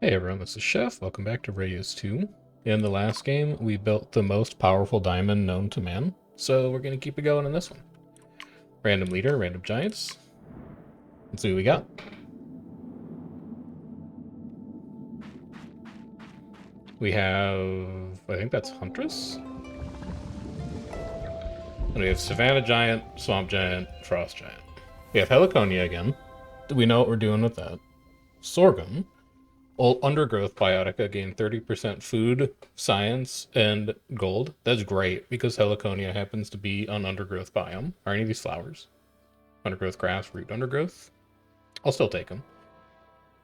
Hey everyone, this is Chef. Welcome back to Reus2. In the last game, we built the most powerful diamond known to man, so we're going to keep it going in this one. Random leader, random giants. Let's see what we got. We have, I think that's Huntress. And we have Savannah Giant, Swamp Giant, Frost Giant. We have Heliconia again. We know what we're doing with that. Sorghum. Old Undergrowth Biotica gain 30% food, science, and gold. That's great, because Heliconia happens to be an undergrowth biome. Are any of these flowers? Undergrowth grass, root undergrowth? I'll still take them.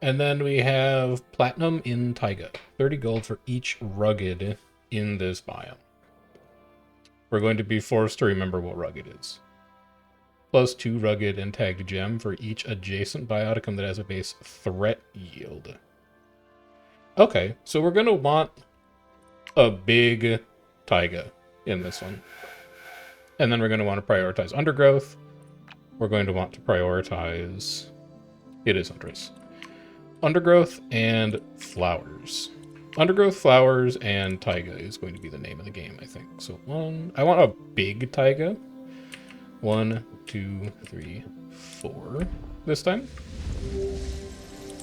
And then we have Platinum in Taiga. 30 gold for each rugged in this biome. We're going to be forced to remember what rugged is. Plus 2 rugged and tagged gem for each adjacent bioticum that has a base threat yield. Okay, so we're going to want a big taiga in this one. And then we're going to want to prioritize undergrowth. We're going to want to prioritize... It is Huntress. Undergrowth and flowers. Undergrowth, flowers, and taiga is going to be the name of the game, I think. So I want a big taiga. 1, 2, 3, 4 this time.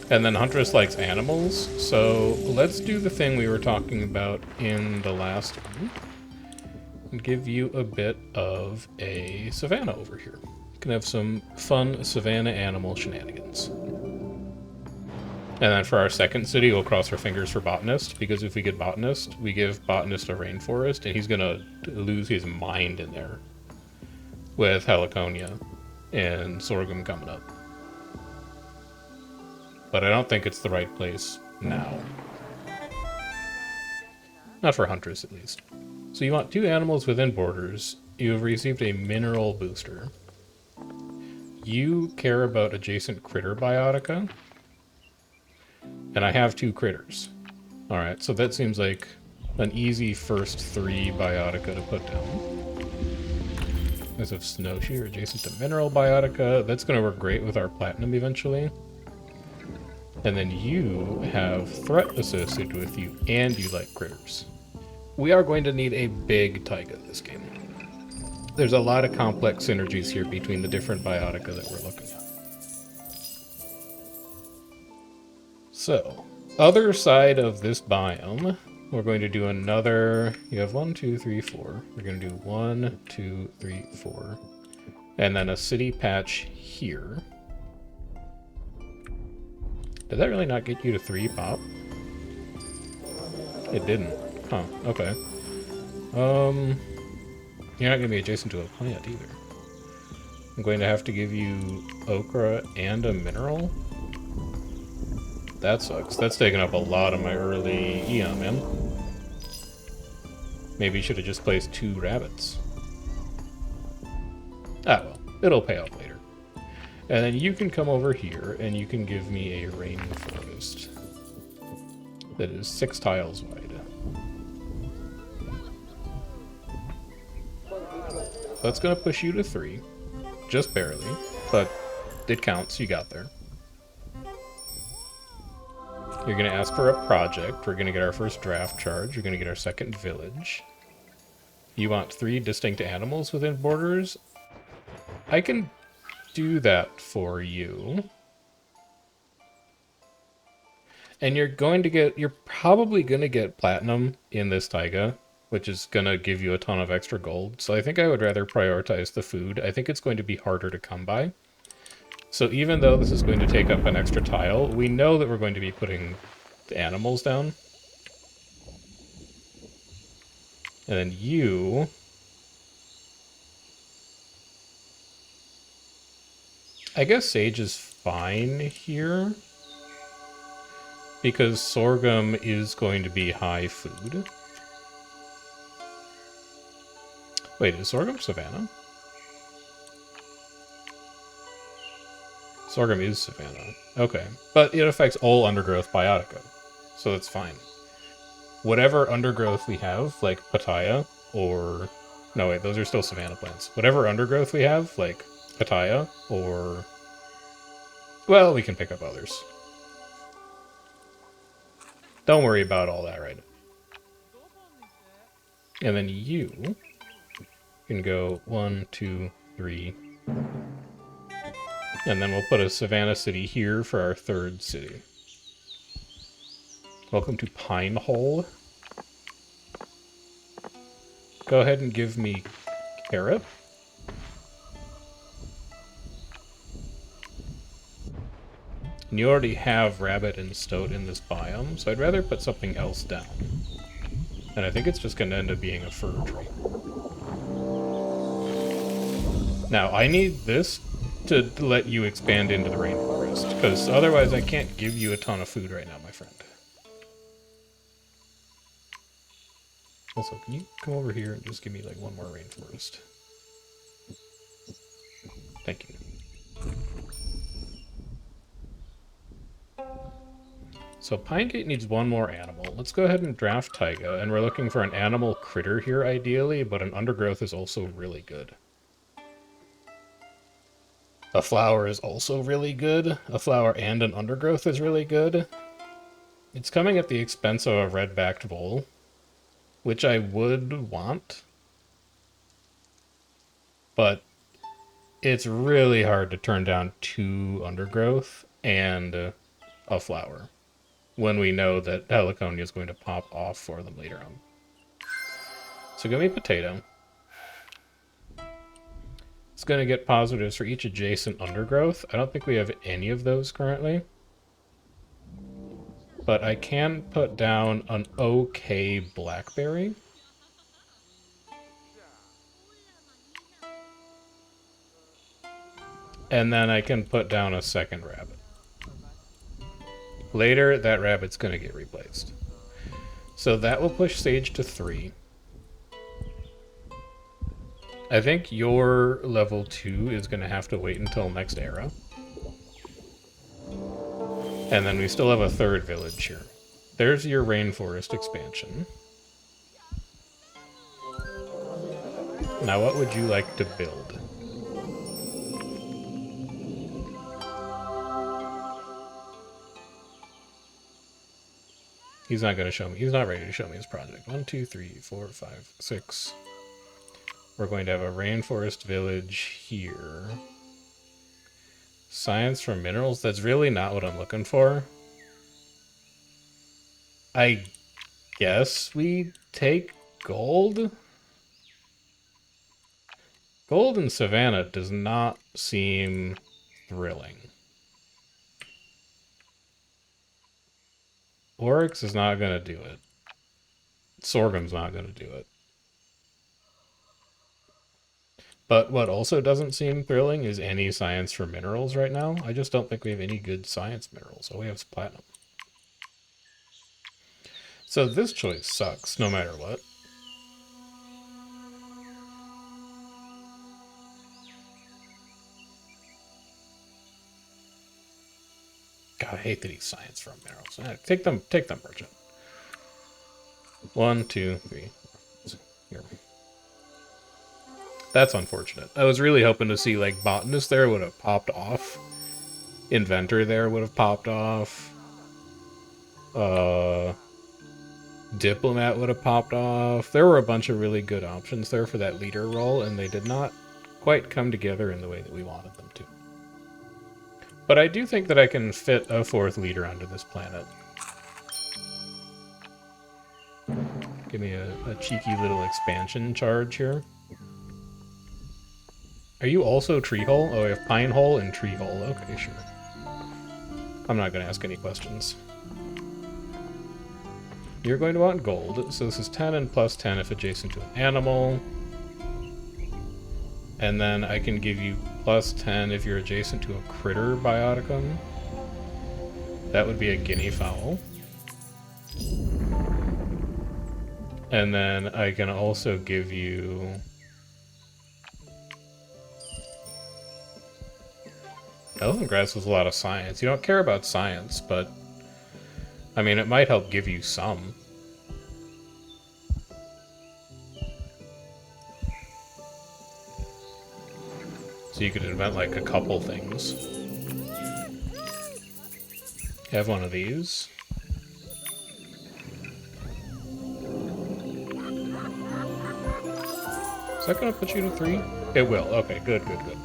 And then Huntress likes animals, so let's do the thing we were talking about in the last one. And give you a bit of a savanna over here. You can have some fun savanna animal shenanigans. And then for our second city, we'll cross our fingers for Botanist, because if we get Botanist, we give Botanist a rainforest, and he's gonna lose his mind in there. With Heliconia and Sorghum coming up. But I don't think it's the right place now. Not for Huntress, at least. So you want 2 animals within borders. You have received a mineral booster. You care about adjacent critter biotica. And I have 2 critters. Alright, so that seems like an easy first 3 biotica to put down. As of Snowshoe, adjacent to mineral biotica. That's going to work great with our platinum eventually. And then you have threat associated with you, and you like critters. We are going to need a big taiga this game. There's a lot of complex synergies here between the different biotica that we're looking at. So, other side of this biome, we're going to do another... You have 1, 2, 3, 4. We're going to do 1, 2, 3, 4. And then a city patch here. Did that really not get you to 3 pop? It didn't. Huh, okay. You're not going to be adjacent to a plant either. I'm going to have to give you okra and a mineral? That sucks. That's taking up a lot of my early Eon, man. Maybe you should have just placed 2 rabbits. Ah well, it'll pay off later. And then you can come over here, and you can give me a rainforest that is 6 tiles wide. That's going to push you to 3, just barely, but it counts, you got there. You're going to ask for a project, we're going to get our first draft charge, you're going to get our second village. You want 3 distinct animals within borders? I can do that for you. And you're probably going to get platinum in this taiga, which is going to give you a ton of extra gold. So I think I would rather prioritize the food. I think it's going to be harder to come by. So even though this is going to take up an extra tile, we know that we're going to be putting the animals down. And then you... I guess sage is fine here, because sorghum is going to be high food. Wait, is sorghum savanna? Sorghum is savanna. Okay, but it affects all undergrowth biotica, so that's fine. Whatever undergrowth we have, like pitaya, or... No, wait, those are still savanna plants. Whatever undergrowth we have, like pitaya, or... Well, we can pick up others. Don't worry about all that right now. And then you can go 1, 2, 3. And then we'll put a Savannah City here for our third city. Welcome to Pinehole. Go ahead and give me carrot. And you already have rabbit and stoat in this biome, so I'd rather put something else down. And I think it's just going to end up being a fir tree. Now, I need this to let you expand into the rainforest, because otherwise I can't give you a ton of food right now, my friend. Also, can you come over here and just give me like one more rainforest? Thank you. So Pinegate needs one more animal. Let's go ahead and draft Taiga, and we're looking for an animal critter here ideally, but an undergrowth is also really good. A flower is also really good. A flower and an undergrowth is really good. It's coming at the expense of a red-backed vole, which I would want. But it's really hard to turn down 2 undergrowth and a flower when we know that Heliconia is going to pop off for them later on. So give me potato. It's going to get positives for each adjacent undergrowth. I don't think we have any of those currently. But I can put down an okay blackberry. And then I can put down a second rabbit. Later, that rabbit's going to get replaced. So that will push Sage to 3. I think your level 2 is going to have to wait until next era. And then we still have a third village here. There's your rainforest expansion. Now what would you like to build? He's not going to show me. He's not ready to show me his project. 1, 2, 3, 4, 5, 6. We're going to have a rainforest village here. Science for minerals? That's really not what I'm looking for. I guess we take gold? Gold in Savannah does not seem thrilling. Oryx is not going to do it. Sorghum's not going to do it. But what also doesn't seem thrilling is any science for minerals right now. I just don't think we have any good science minerals. All we have is platinum. So this choice sucks, no matter what. God, I hate that he's science from minerals. Take them, merchant. 1, 2, 3. Here. That's unfortunate. I was really hoping to see, like, botanist there would have popped off. Inventor there would have popped off. Diplomat would have popped off. There were a bunch of really good options there for that leader role, and they did not quite come together in the way that we wanted them to. But I do think that I can fit a 4th leader onto this planet. Give me a cheeky little expansion charge here. Are you also Treehole? Oh, we have Pinehole and Treehole. Okay, sure. I'm not going to ask any questions. You're going to want gold, so this is 10 and plus 10 if adjacent to an animal. And then I can give you plus 10 if you're adjacent to a critter bioticum. That would be a guinea fowl. And then I can also give you... Elephant grass was a lot of science. You don't care about science, but... I mean, it might help give you some. So you could invent, like, a couple things. Have one of these. Is that going to put you to 3? It will. Okay, good, good, good.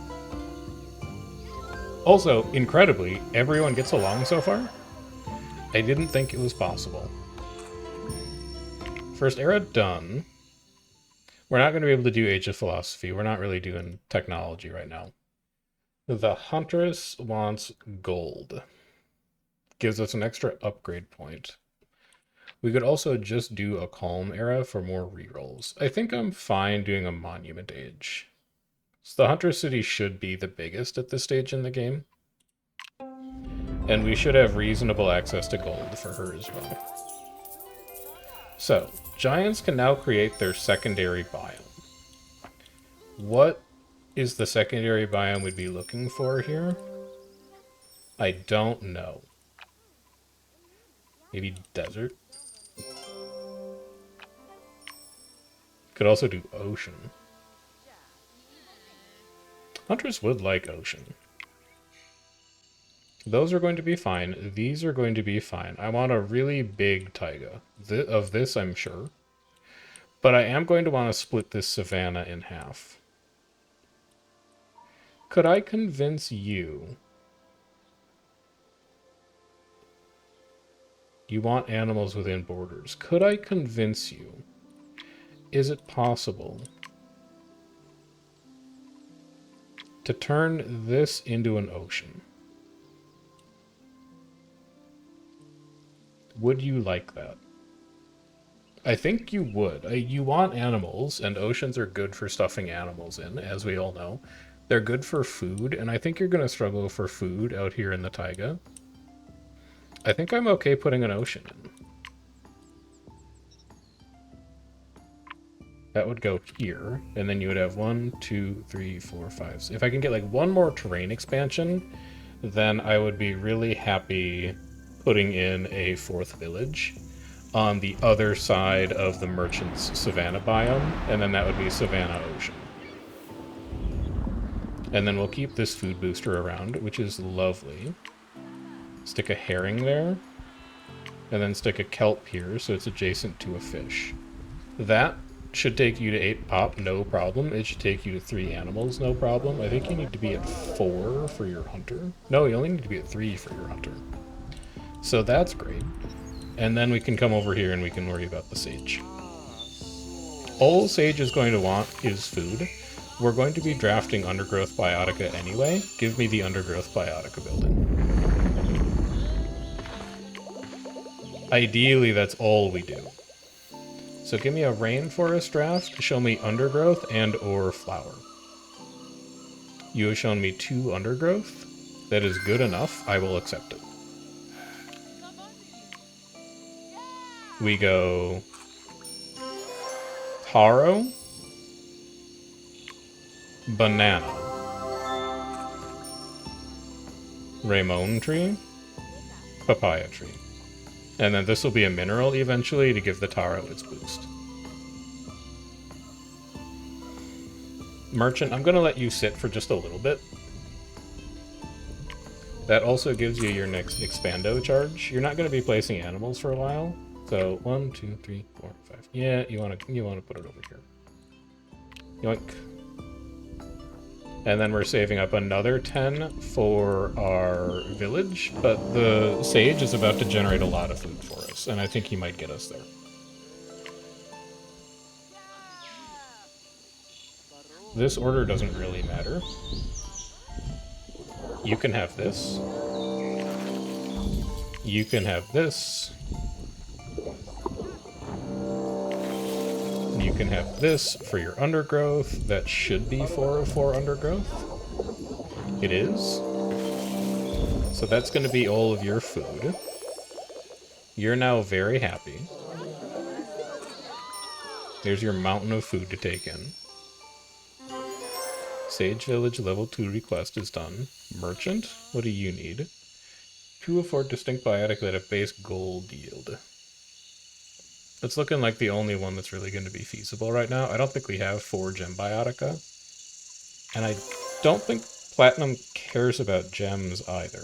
Also, incredibly, everyone gets along so far. I didn't think it was possible. First era done. We're not going to be able to do Age of Philosophy. We're not really doing technology right now. The Huntress wants gold. Gives us an extra upgrade point. We could also just do a Calm era for more rerolls. I think I'm fine doing a Monument Age. So the Huntress City should be the biggest at this stage in the game. And we should have reasonable access to gold for her as well. So, Giants can now create their secondary biome. What is the secondary biome we'd be looking for here? I don't know. Maybe desert? Could also do ocean. Hunters would like ocean. Those are going to be fine. These are going to be fine. I want a really big taiga. Of this, I'm sure. But I am going to want to split this savanna in half. Could I convince you? You want animals within borders. Could I convince you? Is it possible to turn this into an ocean? Would you like that? I think you would. You want animals, and oceans are good for stuffing animals in, as we all know. They're good for food, and I think you're going to struggle for food out here in the taiga. I think I'm okay putting an ocean in. That would go here, and then you would have 1, 2, 3, 4, 5. If I can get like one more terrain expansion, then I would be really happy putting in a 4th village on the other side of the merchant's savanna biome, and then that would be savanna ocean. And then we'll keep this food booster around, which is lovely. Stick a herring there, and then stick a kelp here so it's adjacent to a fish. That should take you to 8 pop, no problem. It should take you to 3 animals, no problem. I think you need to be at 4 for your hunter. No, you only need to be at 3 for your hunter. So that's great. And then we can come over here and we can worry about the sage. All sage is going to want is food. We're going to be drafting Undergrowth Biotica anyway. Give me the Undergrowth Biotica building. Ideally, that's all we do. So give me a rainforest draft, show me undergrowth and or flower. You have shown me 2 undergrowth. That is good enough. I will accept it. We go taro, banana, Ramon tree, papaya tree. And then this will be a mineral eventually to give the taro its boost. Merchant, I'm going to let you sit for just a little bit. That also gives you your next expando charge. You're not going to be placing animals for a while. So 1, 2, 3, 4, 5. Yeah, you want to put it over here. Yoink. And then we're saving up another 10 for our village, but the sage is about to generate a lot of food for us, and I think he might get us there. This order doesn't really matter. You can have this. You can have this. You can have this for your undergrowth. That should be 404 undergrowth. It is. So that's going to be all of your food. You're now very happy. There's your mountain of food to take in. Sage Village level 2 request is done. Merchant, what do you need? 2 of 4 distinct biotic that have base gold yield. It's looking like the only one that's really going to be feasible right now. I don't think we have 4 gem biotica. And I don't think Platinum cares about gems either.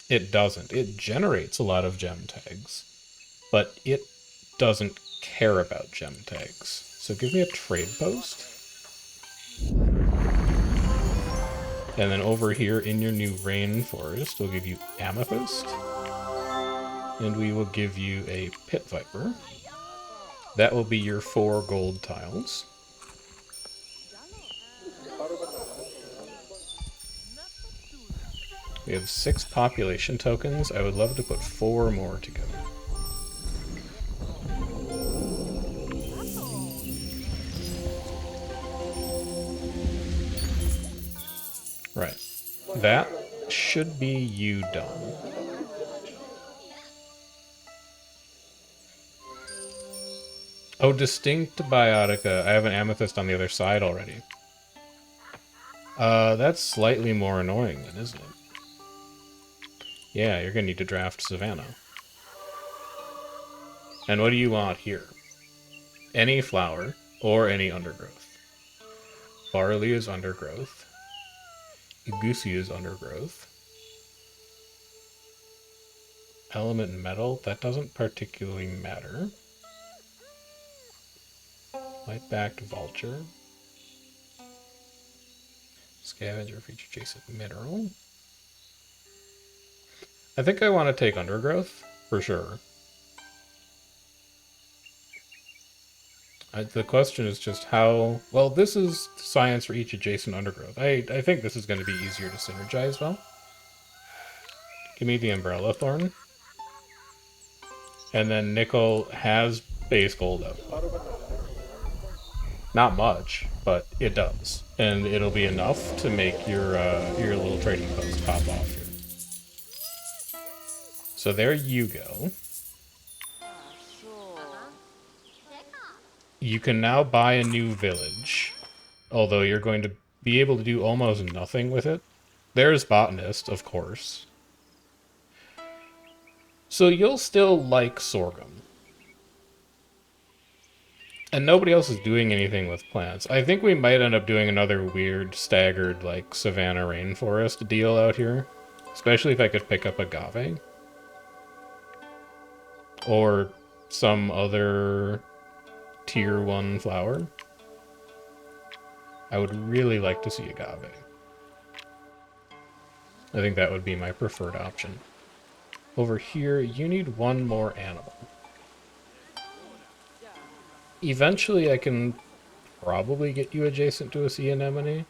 It doesn't. It generates a lot of gem tags, but it doesn't care about gem tags. So give me a trade post. And then over here in your new rainforest, we'll give you amethyst. And we will give you a pit viper. That will be your 4 gold tiles. We have 6 population tokens. I would love to put 4 more together. Right. That should be you done. Oh, distinct biotica. I have an amethyst on the other side already. That's slightly more annoying then, isn't it? Yeah, you're gonna need to draft Savannah. And what do you want here? Any flower or any undergrowth. Barley is undergrowth. Igusi is undergrowth. Element metal, that doesn't particularly matter. Light-backed vulture. Scavenger for each adjacent mineral. I think I want to take undergrowth, for sure. The question is just how... Well, this is science for each adjacent undergrowth. I think this is going to be easier to synergize well. Give me the umbrella thorn. And then nickel has base gold up. Not much, but it does. And it'll be enough to make your little trading post pop off here. So there you go. You can now buy a new village, although you're going to be able to do almost nothing with it. There's botanist, of course. So you'll still like sorghum. And nobody else is doing anything with plants. I think we might end up doing another weird, staggered, like, savanna rainforest deal out here. Especially if I could pick up agave. Or some other tier 1 flower. I would really like to see agave. I think that would be my preferred option. Over here, you need 1 more animal. Eventually I can probably get you adjacent to a sea anemone.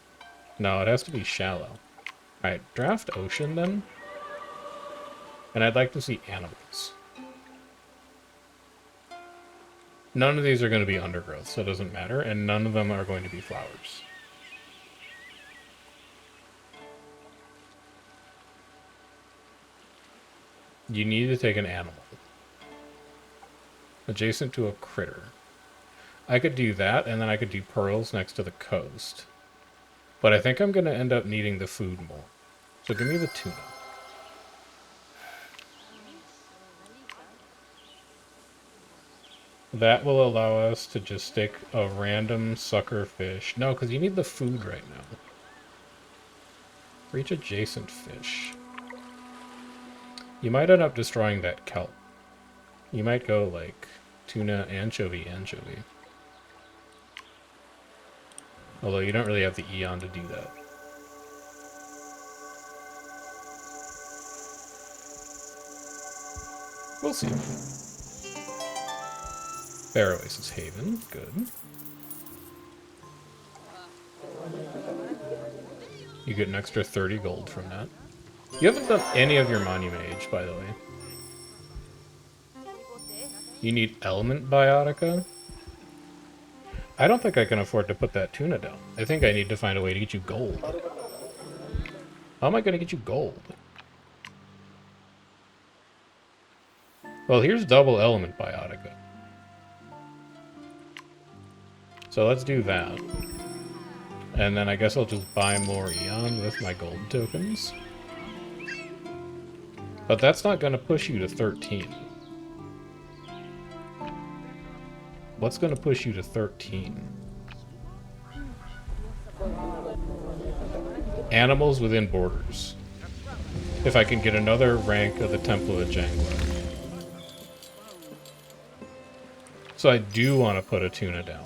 No, it has to be shallow. Alright, draft ocean then. And I'd like to see animals. None of these are going to be undergrowth, so it doesn't matter, and none of them are going to be flowers. You need to take an animal. Adjacent to a critter. I could do that, and then I could do pearls next to the coast. But I think I'm going to end up needing the food more. So give me the tuna. That will allow us to just stick a random sucker fish. No, because you need the food right now. For each adjacent fish. You might end up destroying that kelp. You might go like tuna, anchovy, anchovy. Although you don't really have the eon to do that. We'll see. Fair Oasis Haven, good. You get an extra 30 gold from that. You haven't done any of your Monument Age, by the way. You need Element Biotica? I don't think I can afford to put that tuna down. I think I need to find a way to get you gold. How am I going to get you gold? Well, here's double Element Biotica. So let's do that. And then I guess I'll just buy more Eon with my gold tokens. But that's not going to push you to 13. What's going to push you to 13? Animals within borders. If I can get another rank of the Temple of Jangla. So I do want to put a tuna down.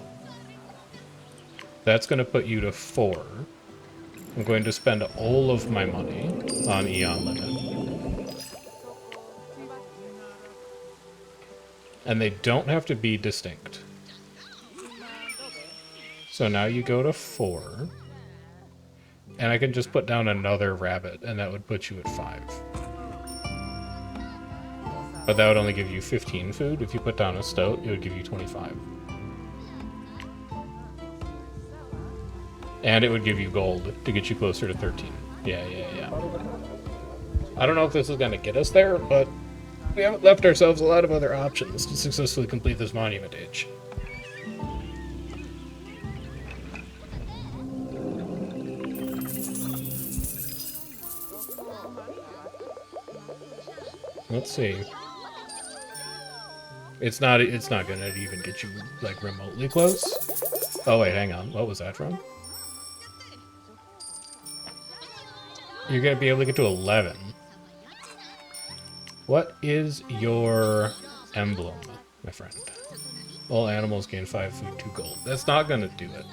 That's going to put you to 4. I'm going to spend all of my money on Eon Limit. And they don't have to be distinct. So now you go to 4. And I can just put down another rabbit, and that would put you at 5. But that would only give you 15 food. If you put down a stoat, it would give you 25. And it would give you gold to get you closer to 13. Yeah. I don't know if this is going to get us there, but we haven't left ourselves a lot of other options to successfully complete this monument age. Let's see. It's not gonna even get you, like, remotely close. Oh, wait, hang on. What was that from? You're gonna be able to get to 11. What is your emblem, my friend? All animals gain 5 food, 2 gold. That's not gonna do it.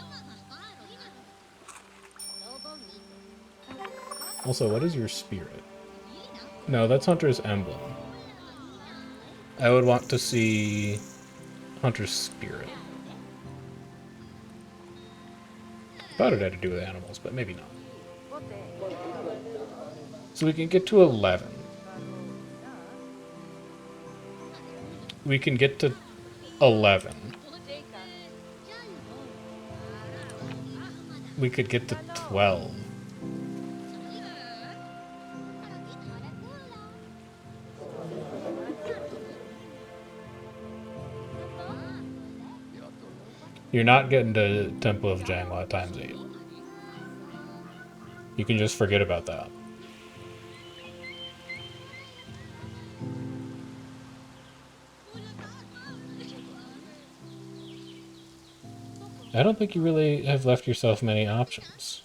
Also, what is your spirit? No, that's Hunter's emblem. I would want to see Hunter's spirit. Thought it had to do with animals, but maybe not. So we can get to 11. We can get to 11. We could get to 12. You're not getting to Temple of Jangwa times 8. You can just forget about that. I don't think you really have left yourself many options.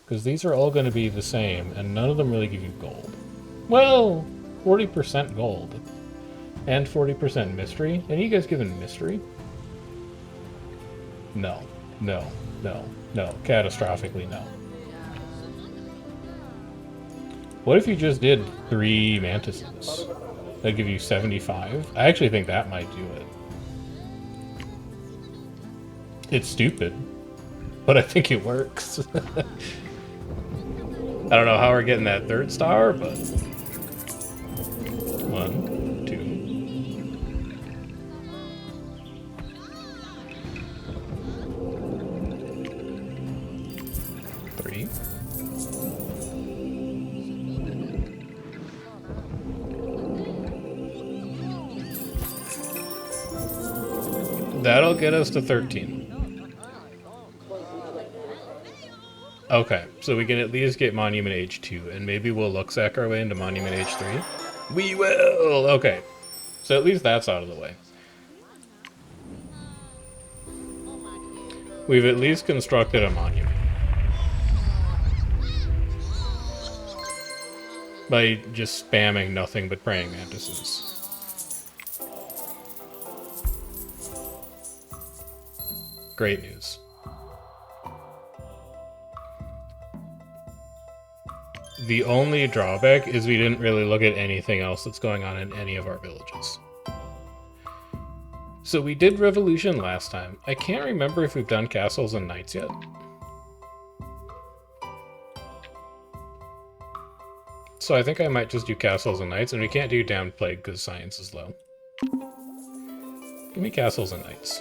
Because these are all going to be the same, and none of them really give you gold. Well, 40% gold. And 40% mystery. Any of you guys given mystery? No. Catastrophically no. What if you just did 3 mantises? That'd give you 75? I actually think that might do it. It's stupid, but I think it works. I don't know how we're getting that 3rd star, but... 1, 2... 3. That'll get us to 13. Okay, so we can at least get Monument Age 2, and maybe we'll look-sack our way into Monument Age 3. We will! Okay, so at least that's out of the way. We've at least constructed a monument. By just spamming nothing but praying mantises. Great news. The only drawback is we didn't really look at anything else that's going on in any of our villages. So we did Revolution last time. I can't remember if we've done Castles and Knights yet. So I think I might just do Castles and Knights, and we can't do Damned Plague because science is low. Give me Castles and Knights.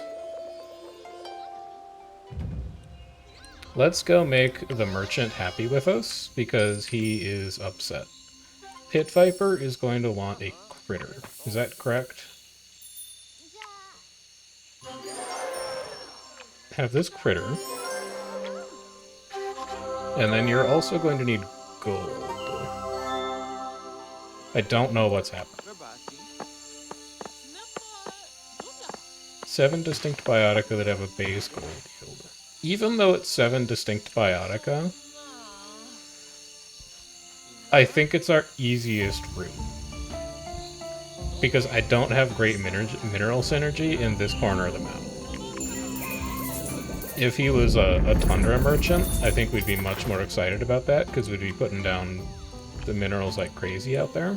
Let's go make the merchant happy with us, because he is upset. Pit Viper is going to want a critter. Is that correct? Have this critter. And then you're also going to need gold. I don't know what's happening. 7 distinct biotica that have a base gold yield. Even though it's 7 distinct biotica, I think it's our easiest route. because I don't have great mineral synergy in this corner of the map. If he was a tundra merchant, I think we'd be much more excited about that, because we'd be putting down the minerals like crazy out there.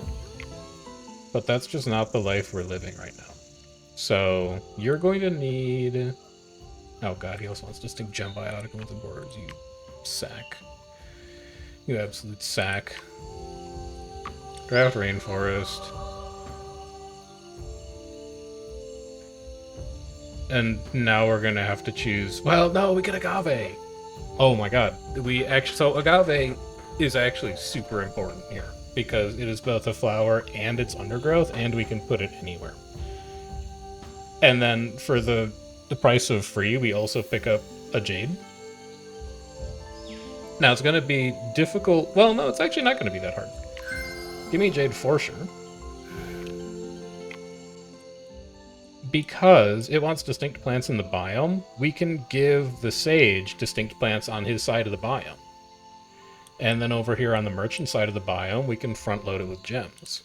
But that's just not the life we're living right now. So, you're going to need... Oh god, he also wants distinct gem biotic within borders, you sack. You absolute sack. Draft rainforest. And now we're gonna have to choose... Well, no, we get agave! Oh my god. So agave is actually super important here, because it is both a flower and it's undergrowth, and we can put it anywhere. And then for the price of free, we also pick up a jade. Now, it's going to be difficult... Well, no, it's actually not going to be that hard. Give me jade for sure. Because it wants distinct plants in the biome, we can give the sage distinct plants on his side of the biome. And then over here on the merchant side of the biome, we can front load it with gems.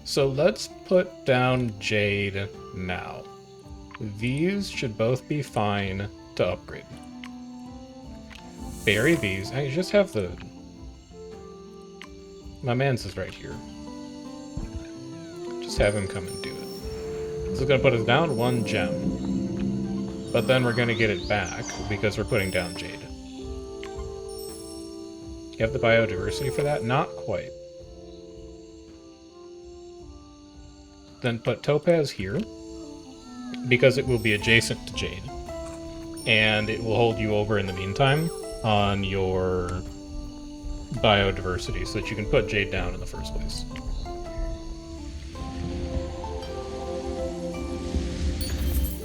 So let's put down jade now. These should both be fine to upgrade. Bury these. I just have the... My man's is right here. Just have him come and do it. This is going to put us down 1 gem. But then we're going to get it back because we're putting down jade. You have the biodiversity for that? Not quite. Then put topaz here, because it will be adjacent to jade. And it will hold you over in the meantime on your biodiversity so that you can put jade down in the first place.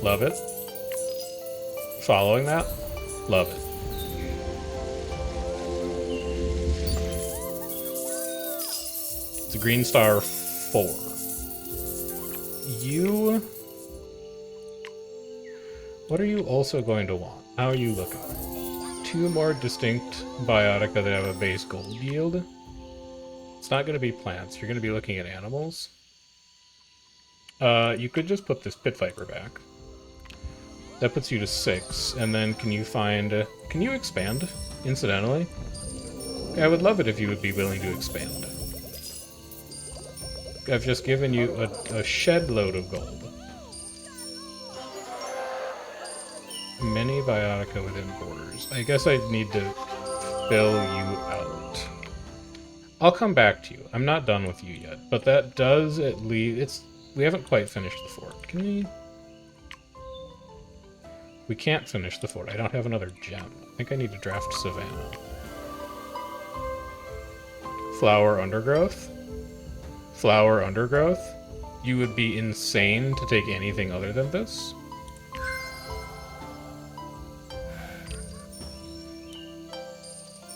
Love it. Following that, love it. It's a green star 4. What are you also going to want? How are you looking? 2 more distinct biotica that have a base gold yield. It's not going to be plants. You're going to be looking at animals. You could just put this pit viper back. That puts you to 6, and then can you find... can you expand, incidentally? I would love it if you would be willing to expand. I've just given you a shed load of gold. Many biotica within borders. I guess I need to fill you out. I'll come back to you. I'm not done with you yet, but that does at least... we haven't quite finished the fort. Can we... We can't finish the fort. I don't have another gem. I think I need to draft Savannah. Flower undergrowth? Flower undergrowth? You would be insane to take anything other than this.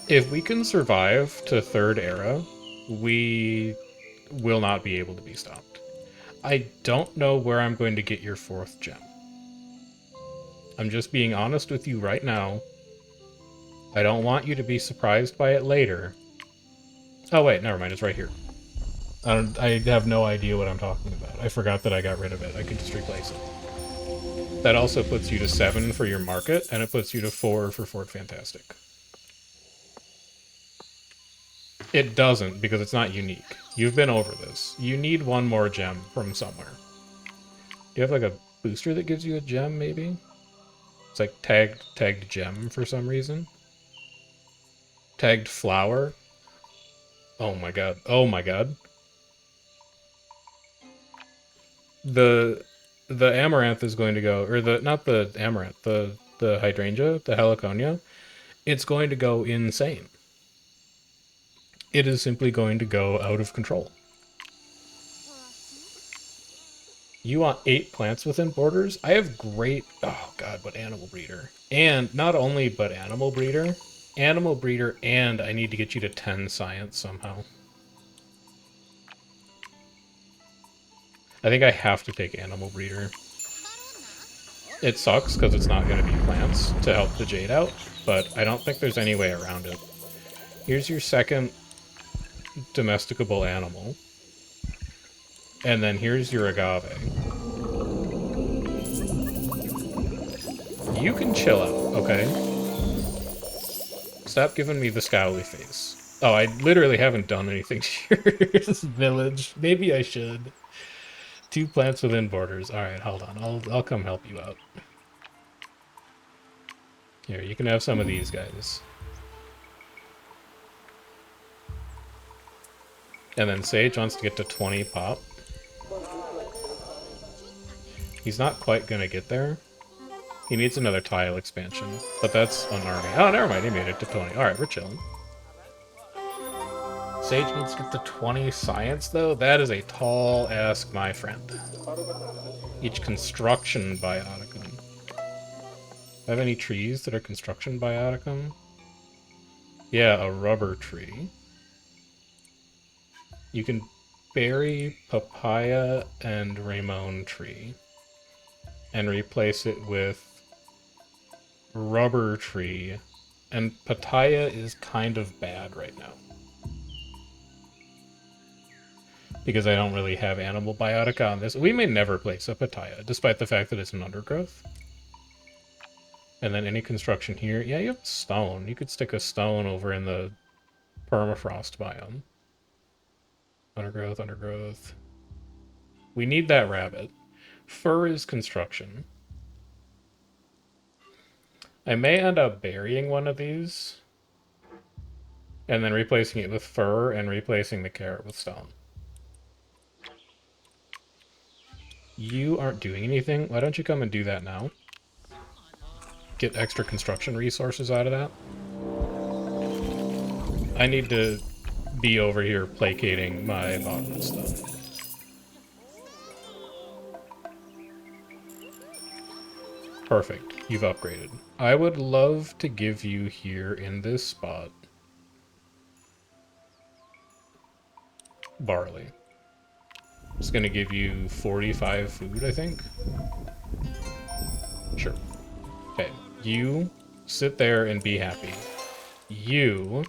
If we can survive to 3rd era, we will not be able to be stopped. I don't know where I'm going to get your 4th gem. I'm just being honest with you right now. I don't want you to be surprised by it later. Oh wait, never mind, it's right here. I have no idea what I'm talking about. I forgot that I got rid of it. I could just replace it. That also puts you to 7 for your market, and it puts you to 4 for Fort Fantastic. It doesn't, because it's not unique. You've been over this. You need 1 more gem from somewhere. Do you have like a booster that gives you a gem, maybe? It's like tagged gem for some reason. Tagged flower. Oh my god. Oh my god. The amaranth is going to go, or not the amaranth, the hydrangea, the heliconia, it's going to go insane. It is simply going to go out of control. You want 8 plants within borders? I have great... Oh god, but animal breeder. And not only but animal breeder, and I need to get you to 10 science somehow. I think I have to take animal breeder. It sucks because it's not going to be plants to help the jade out, but I don't think there's any way around it. Here's your 2nd domesticable animal. And then here's your agave. You can chill out, okay? Stop giving me the scowly face. Oh, I literally haven't done anything to your village. Maybe I should. 2 plants within borders. Alright, hold on. I'll come help you out. Here, you can have some of these guys. And then Sage wants to get to 20 pop. He's not quite gonna get there. He needs another tile expansion, but that's an army. Oh, never mind, he made it to 20. Alright, we're chilling. Sage needs to get to 20 science, though. That is a tall ask, my friend. Each construction bioticum. Have any trees that are construction bioticum? Yeah, a rubber tree. You can bury papaya and Ramon tree and replace it with rubber tree, and papaya is kind of bad right now because I don't really have animal biotica on this. We may never place a papaya, despite the fact that it's an undergrowth. And then any construction here, yeah, you have stone. You could stick a stone over in the permafrost biome. Undergrowth, undergrowth. We need that rabbit. Fur is construction. I may end up burying one of these and then replacing it with fur and replacing the carrot with stone. You aren't doing anything. Why don't you come and do that now? Get extra construction resources out of that. I need to be over here placating my botanist stuff. Perfect. You've upgraded. I would love to give you here in this spot barley. It's going to give you 45 food, I think. Sure. Okay. You sit there and be happy. You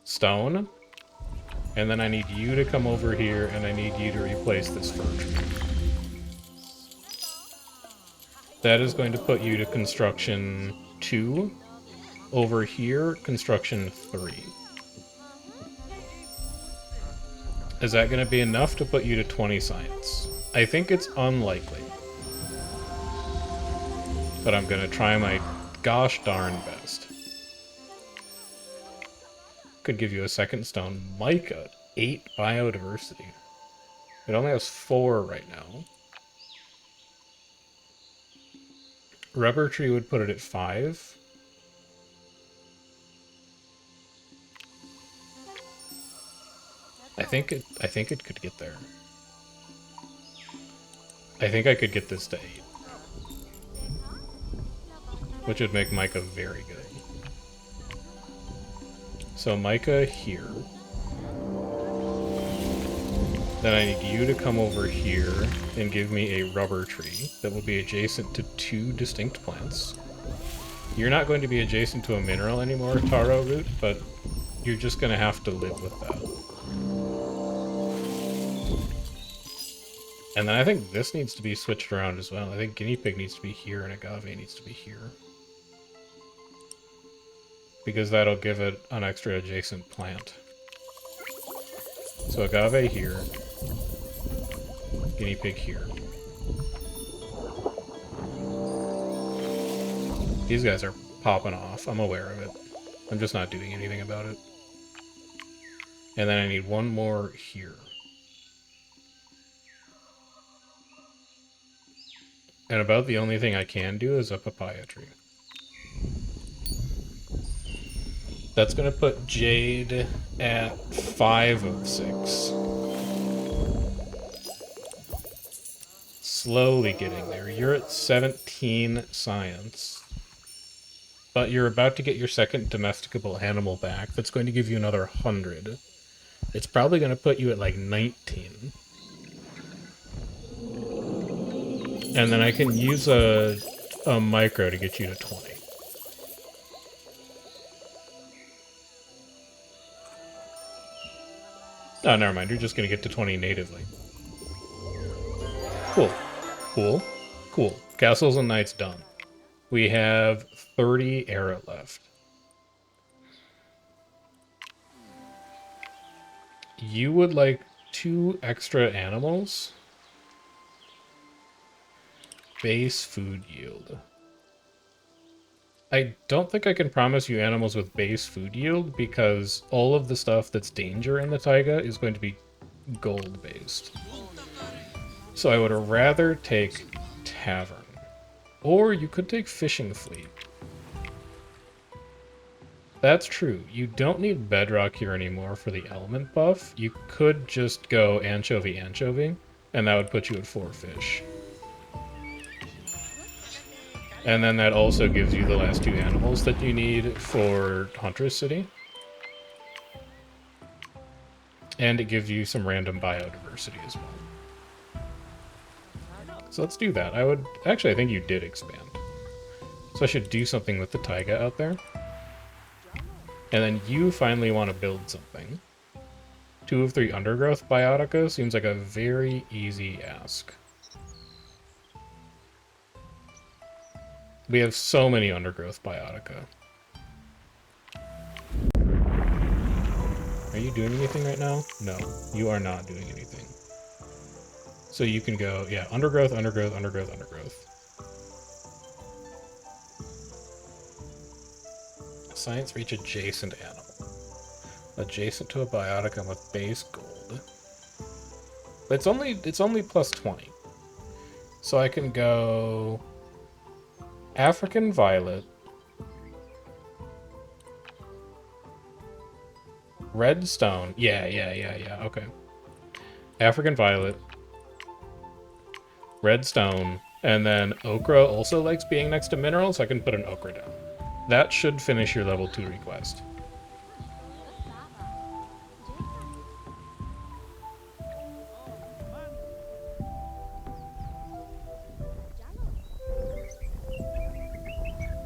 stone. And then I need you to come over here and I need you to replace this fir tree. That is going to put you to construction 2. Over here, construction 3. Is that going to be enough to put you to 20 science? I think it's unlikely. But I'm going to try my gosh darn best. Could give you a second stone. Mica, 8 biodiversity. It only has 4 right now. Rubber tree would put it at 5. I think it could get there. I think I could get this to 8. Which would make Mica very good. So Mica here. Then I need you to come over here and give me a rubber tree that will be adjacent to 2 distinct plants. You're not going to be adjacent to a mineral anymore, taro root, but you're just going to have to live with that. And then I think this needs to be switched around as well. I think guinea pig needs to be here and agave needs to be here. Because that'll give it an extra adjacent plant. So agave here. Guinea pig here. These guys are popping off. I'm aware of it. I'm just not doing anything about it. And then I need one more here. And about the only thing I can do is a papaya tree. That's going to put Jade at 5 of 6. Slowly getting there. You're at 17 science. But you're about to get your second domesticable animal back. That's going to give you another 100. It's probably going to put you at like 19. And then I can use a micro to get you to 20. Oh, never mind. You're just going to get to 20 natively. Cool. Cool. Cool. Castles and Knights done. We have 30 era left. You would like 2 extra animals? Base food yield. I don't think I can promise you animals with base food yield because all of the stuff that's danger in the taiga is going to be gold based. So I would rather take tavern. Or you could take fishing fleet. That's true. You don't need bedrock here anymore for the element buff. You could just go anchovy, and that would put you at 4 fish. And then that also gives you the last 2 animals that you need for Huntress City. And it gives you some random biodiversity as well. So let's do that. Actually, I think you did expand. So I should do something with the taiga out there. And then you finally want to build something. 2 of 3 undergrowth biotica seems like a very easy ask. We have so many undergrowth biotica. Are you doing anything right now? No, you are not doing anything. So you can go, yeah, undergrowth, undergrowth, undergrowth, undergrowth. Science reach adjacent animal. Adjacent to a biotica with base gold. But it's only plus 20. So I can go African violet, red stone. Yeah. Okay. African violet, red stone, and then ochre also likes being next to minerals. So I can put an ochre down. That should finish your level 2 request.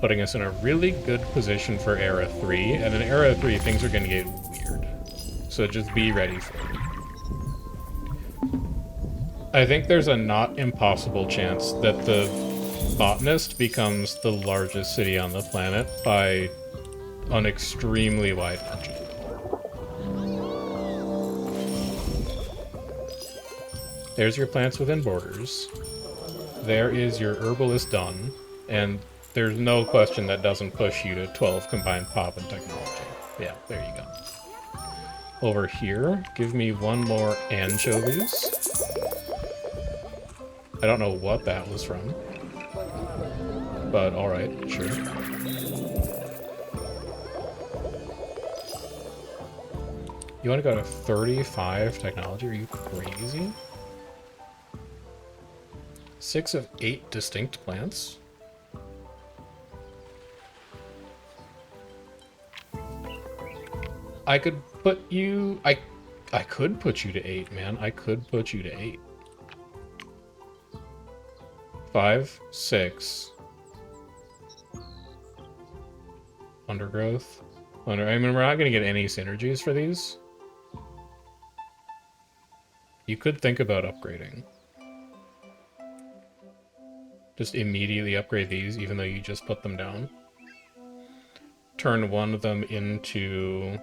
Putting us in a really good position for Era 3, and in Era 3 things are going to get weird. So just be ready for it. I think there's a not impossible chance that the botanist becomes the largest city on the planet by an extremely wide margin. There's your plants within borders. There is your herbalist done, and there's no question that doesn't push you to 12 combined pop and technology. Yeah, there you go. Over here, give me 1 more anchovies. I don't know what that was from. But alright, sure. You want to go to 35 technology? Are you crazy? 6 of 8 distinct plants? I could put you... I could put you to 8, man. I could put you to 8. 5, 6. Undergrowth. I mean, we're not going to get any synergies for these. You could think about upgrading. Just immediately upgrade these, even though you just put them down. Turn 1 of them into...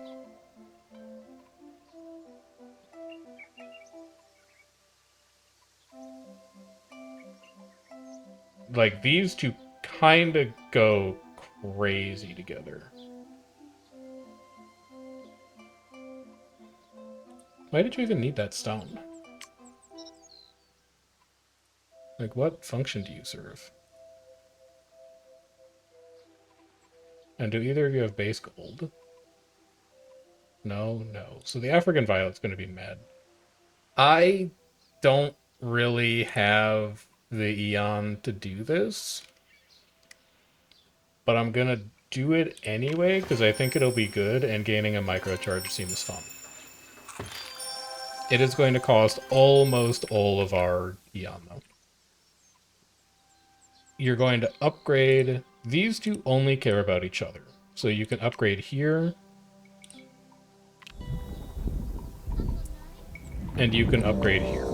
like, these two kind of go crazy together. Why did you even need that stone? Like, what function do you serve? And do either of you have base gold? No. So the African violet's going to be mad. I don't really have the Eon to do this, but I'm going to do it anyway because I think it'll be good, and gaining a microcharge seems fun. It is going to cost almost all of our Eon, though. You're going to upgrade... These two only care about each other. So you can upgrade here. and you can upgrade here.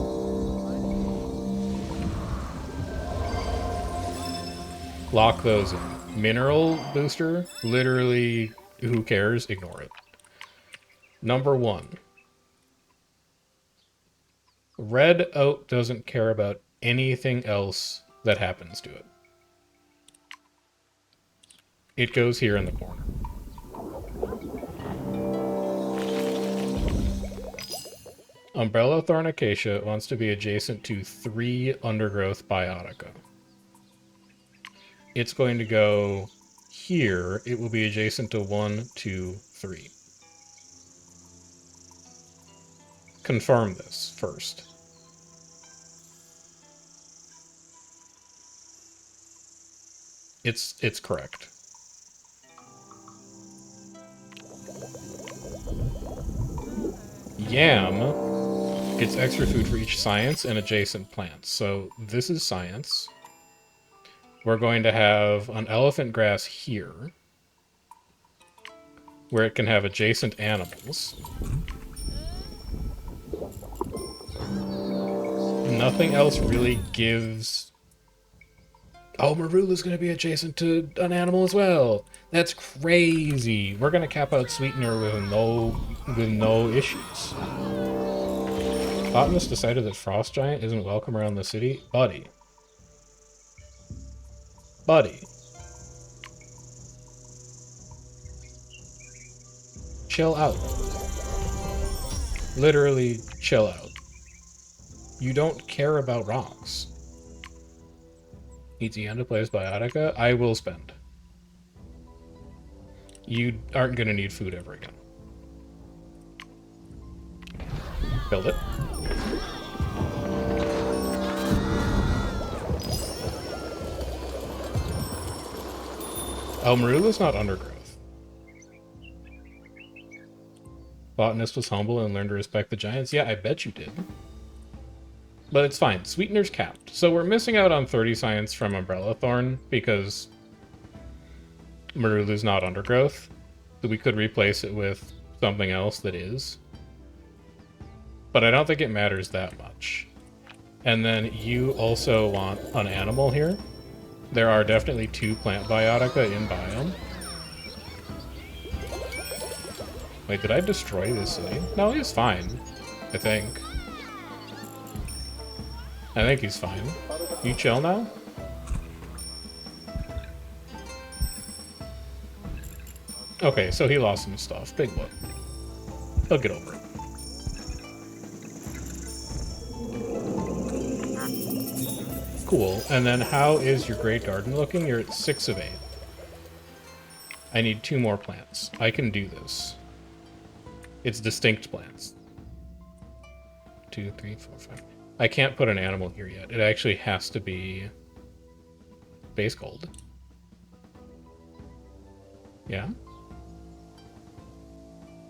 Lock those in. Mineral booster, literally, who cares? Ignore it. Number 1. Red oat doesn't care about anything else that happens to it. It goes here in the corner. Umbrella Thorn Acacia wants to be adjacent to 3 Undergrowth Biotica. It's going to go here. It will be adjacent to 1, 2, 3. Confirm this first. It's correct. Yam gets extra food for each science and adjacent plants. So this is science. We're going to have an elephant grass here, where it can have adjacent animals. Nothing else really gives... Oh, Marula's going to be adjacent to an animal as well. That's crazy. We're going to cap out Sweetener with no issues. Botanist decided that Frost Giant isn't welcome around the city. Buddy. Chill out. Literally, chill out. You don't care about rocks. ETN to play as Biotica? I will spend. You aren't going to need food ever again. Build it. Oh, Marula's not undergrowth. Botanist was humble and learned to respect the giants. Yeah, I bet you did. But it's fine. Sweetener's capped. So we're missing out on 30 science from Umbrella Thorn because Marula's not undergrowth. So we could replace it with something else that is. But I don't think it matters that much. And then you also want an animal here. There are definitely 2 plant biotica in biome. Wait, did I destroy this city? No, he's fine. I think. I think he's fine. You chill now? Okay, so he lost some stuff. Big whoop. He'll get over it. Cool. And then how is your great garden looking? You're at 6 of 8. I need 2 more plants. I can do this. It's distinct plants. 2, 3, 4, 5. I can't put an animal here yet. It actually has to be base gold. Yeah?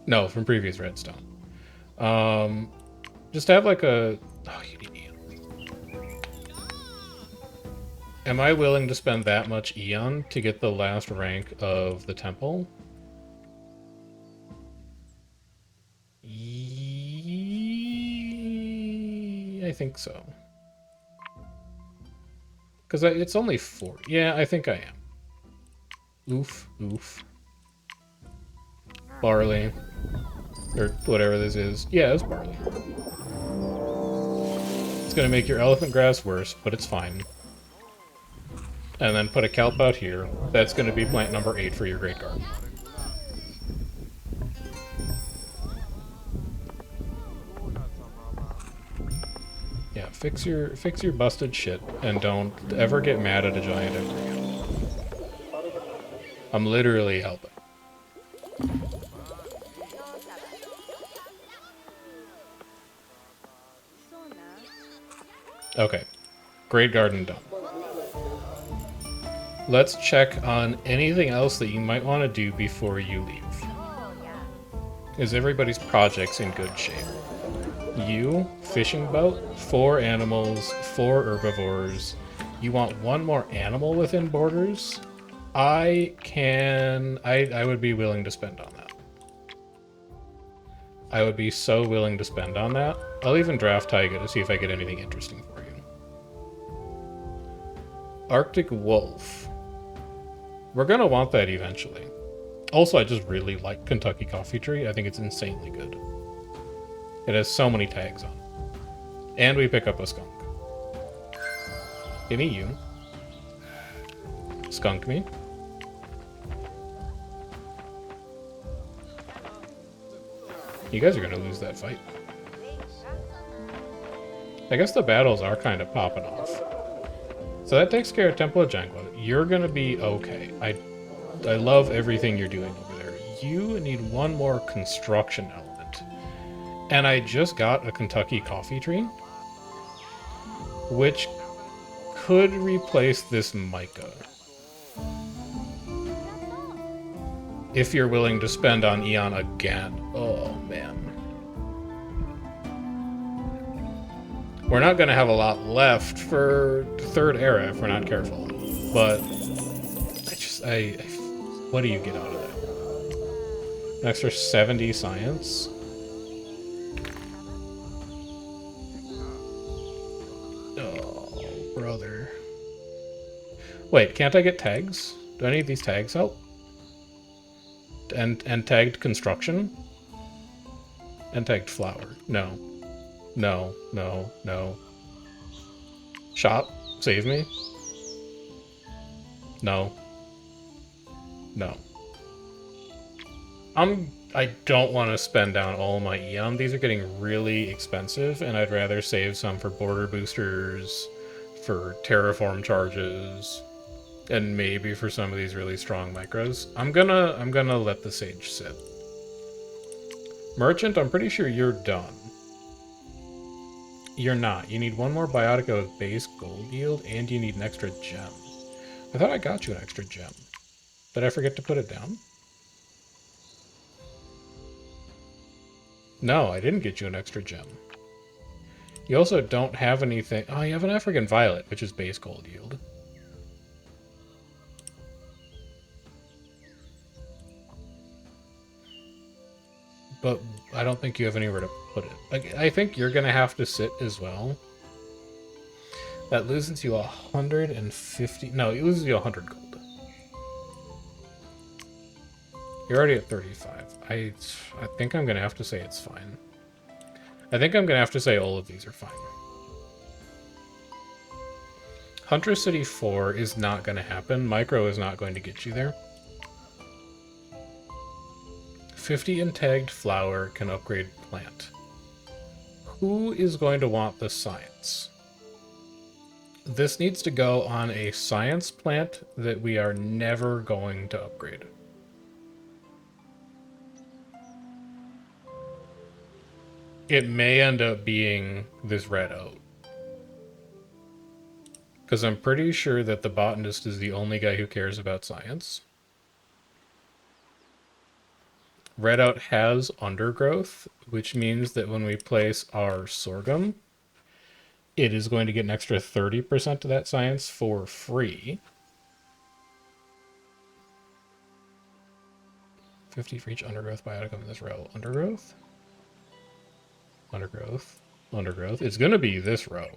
No, from previous redstone. Just have like a... Oh, you need Eon. Am I willing to spend that much Eon to get the last rank of the temple? I think so. Because it's only 4. Yeah, I think I am. Oof, oof. Barley. Or whatever this is. Yeah, it's barley. It's going to make your elephant grass worse, but it's fine. And then put a kelp out here. That's going to be plant number 8 for your great garden. Yeah, fix your busted shit, and don't ever get mad at a giant ever again. I'm literally helping. Okay, great garden done. Let's check on anything else that you might want to do before you leave. Is everybody's projects in good shape? You, fishing boat, 4 animals, 4 herbivores. You want 1 more animal within borders? I would be willing to spend on that. I would be so willing to spend on that. I'll even draft Taiga to see if I get anything interesting for you. Arctic Wolf. We're going to want that eventually. Also, I just really like Kentucky Coffee Tree. I think it's insanely good. It has so many tags on it. And we pick up a skunk. Give me you. Skunk me. You guys are going to lose that fight. I guess the battles are kind of popping off. So that takes care of Temple of Jangwa. You're going to be okay. I love everything you're doing over there. You need one more construction element. And I just got a Kentucky Coffee Tree, which could replace this mica. If you're willing to spend on Eon again. Oh, man. We're not going to have a lot left for Third Era if we're not careful. But what do you get out of that? An extra 70 science? Oh, brother. Wait, can't I get tags? Do any of these tags help? And tagged construction? And tagged flower. No. No, no, no. Shop? Save me? No. No. I don't want to spend down all my Eon. These are getting really expensive, and I'd rather save some for border boosters, for terraform charges, and maybe for some of these really strong micros. I'm gonna let the Sage sit. Merchant, I'm pretty sure you're done. You're not. You need one more Biotica with base gold yield, and you need an extra gem. I thought I got you an extra gem. Did I forget to put it down? No, I didn't get you an extra gem. You also don't have anything... Oh, you have an African Violet, which is base gold yield. But I don't think you have anywhere to put it. I think you're going to have to sit as well. That loses you 150... No, it loses you 100 gold. You're already at 35. I think I'm going to have to say it's fine. I think I'm going to have to say all of these are fine. Huntress City 4 is not going to happen. Micro is not going to get you there. 50 in tagged flower can upgrade plant. Who is going to want the science? This needs to go on a science plant that we are never going to upgrade. It may end up being this red oat. Because I'm pretty sure that the botanist is the only guy who cares about science. Red oat has undergrowth, which means that when we place our sorghum, it is going to get an extra 30% of that science for free. 50 for each undergrowth biotic in this row. Undergrowth? Undergrowth. Undergrowth. It's going to be this row.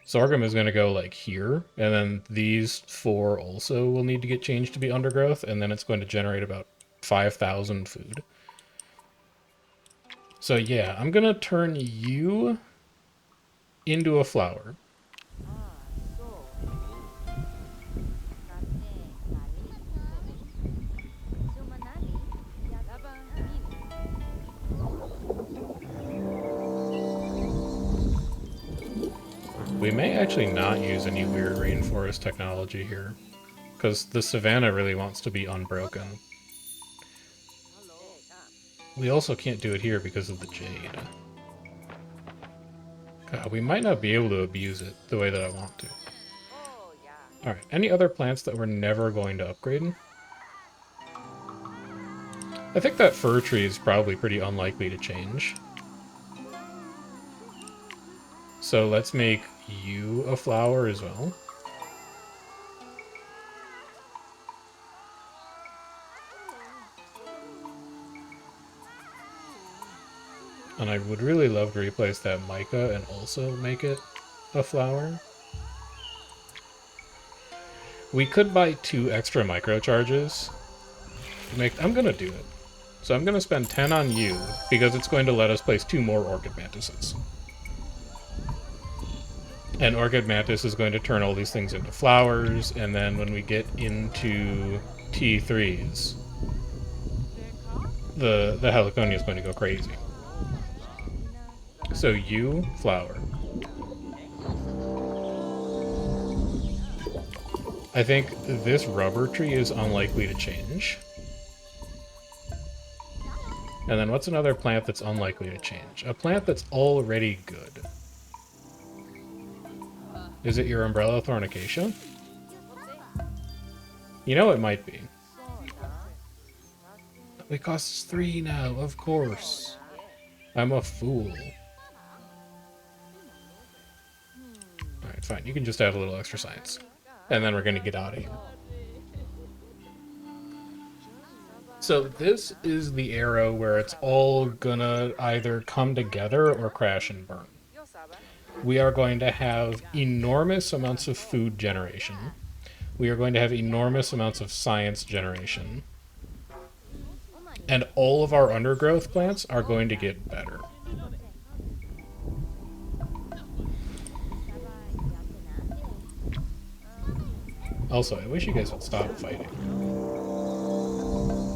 Sorghum is going to go like here, and then these 4 also will need to get changed to be undergrowth, and then it's going to generate about 5,000 food. So yeah, I'm going to turn you into a flower. We may actually not use any weird rainforest technology here, because the savanna really wants to be unbroken. We also can't do it here because of the jade. God, we might not be able to abuse it the way that I want to. Alright, any other plants that we're never going to upgrade? I think that fir tree is probably pretty unlikely to change. So let's make you a flower as well. And I would really love to replace that mica and also make it a flower. We could buy 2 extra microcharges. I'm gonna do it. So I'm gonna spend 10 on you, because it's going to let us place 2 more Orchid Mantises. And Orchid Mantis is going to turn all these things into flowers, and then when we get into T3s, the Heliconia is going to go crazy. So you, flower. I think this rubber tree is unlikely to change. And then what's another plant that's unlikely to change? A plant that's already good. Is it your umbrella thorn acacia? You know it might be. It costs 3 now, of course. I'm a fool. Alright, fine. You can just have a little extra science. And then we're gonna get out of here. So this is the era where it's all gonna either come together or crash and burn. We are going to have enormous amounts of food generation. We are going to have enormous amounts of science generation. And all of our undergrowth plants are going to get better. Also, I wish you guys would stop fighting.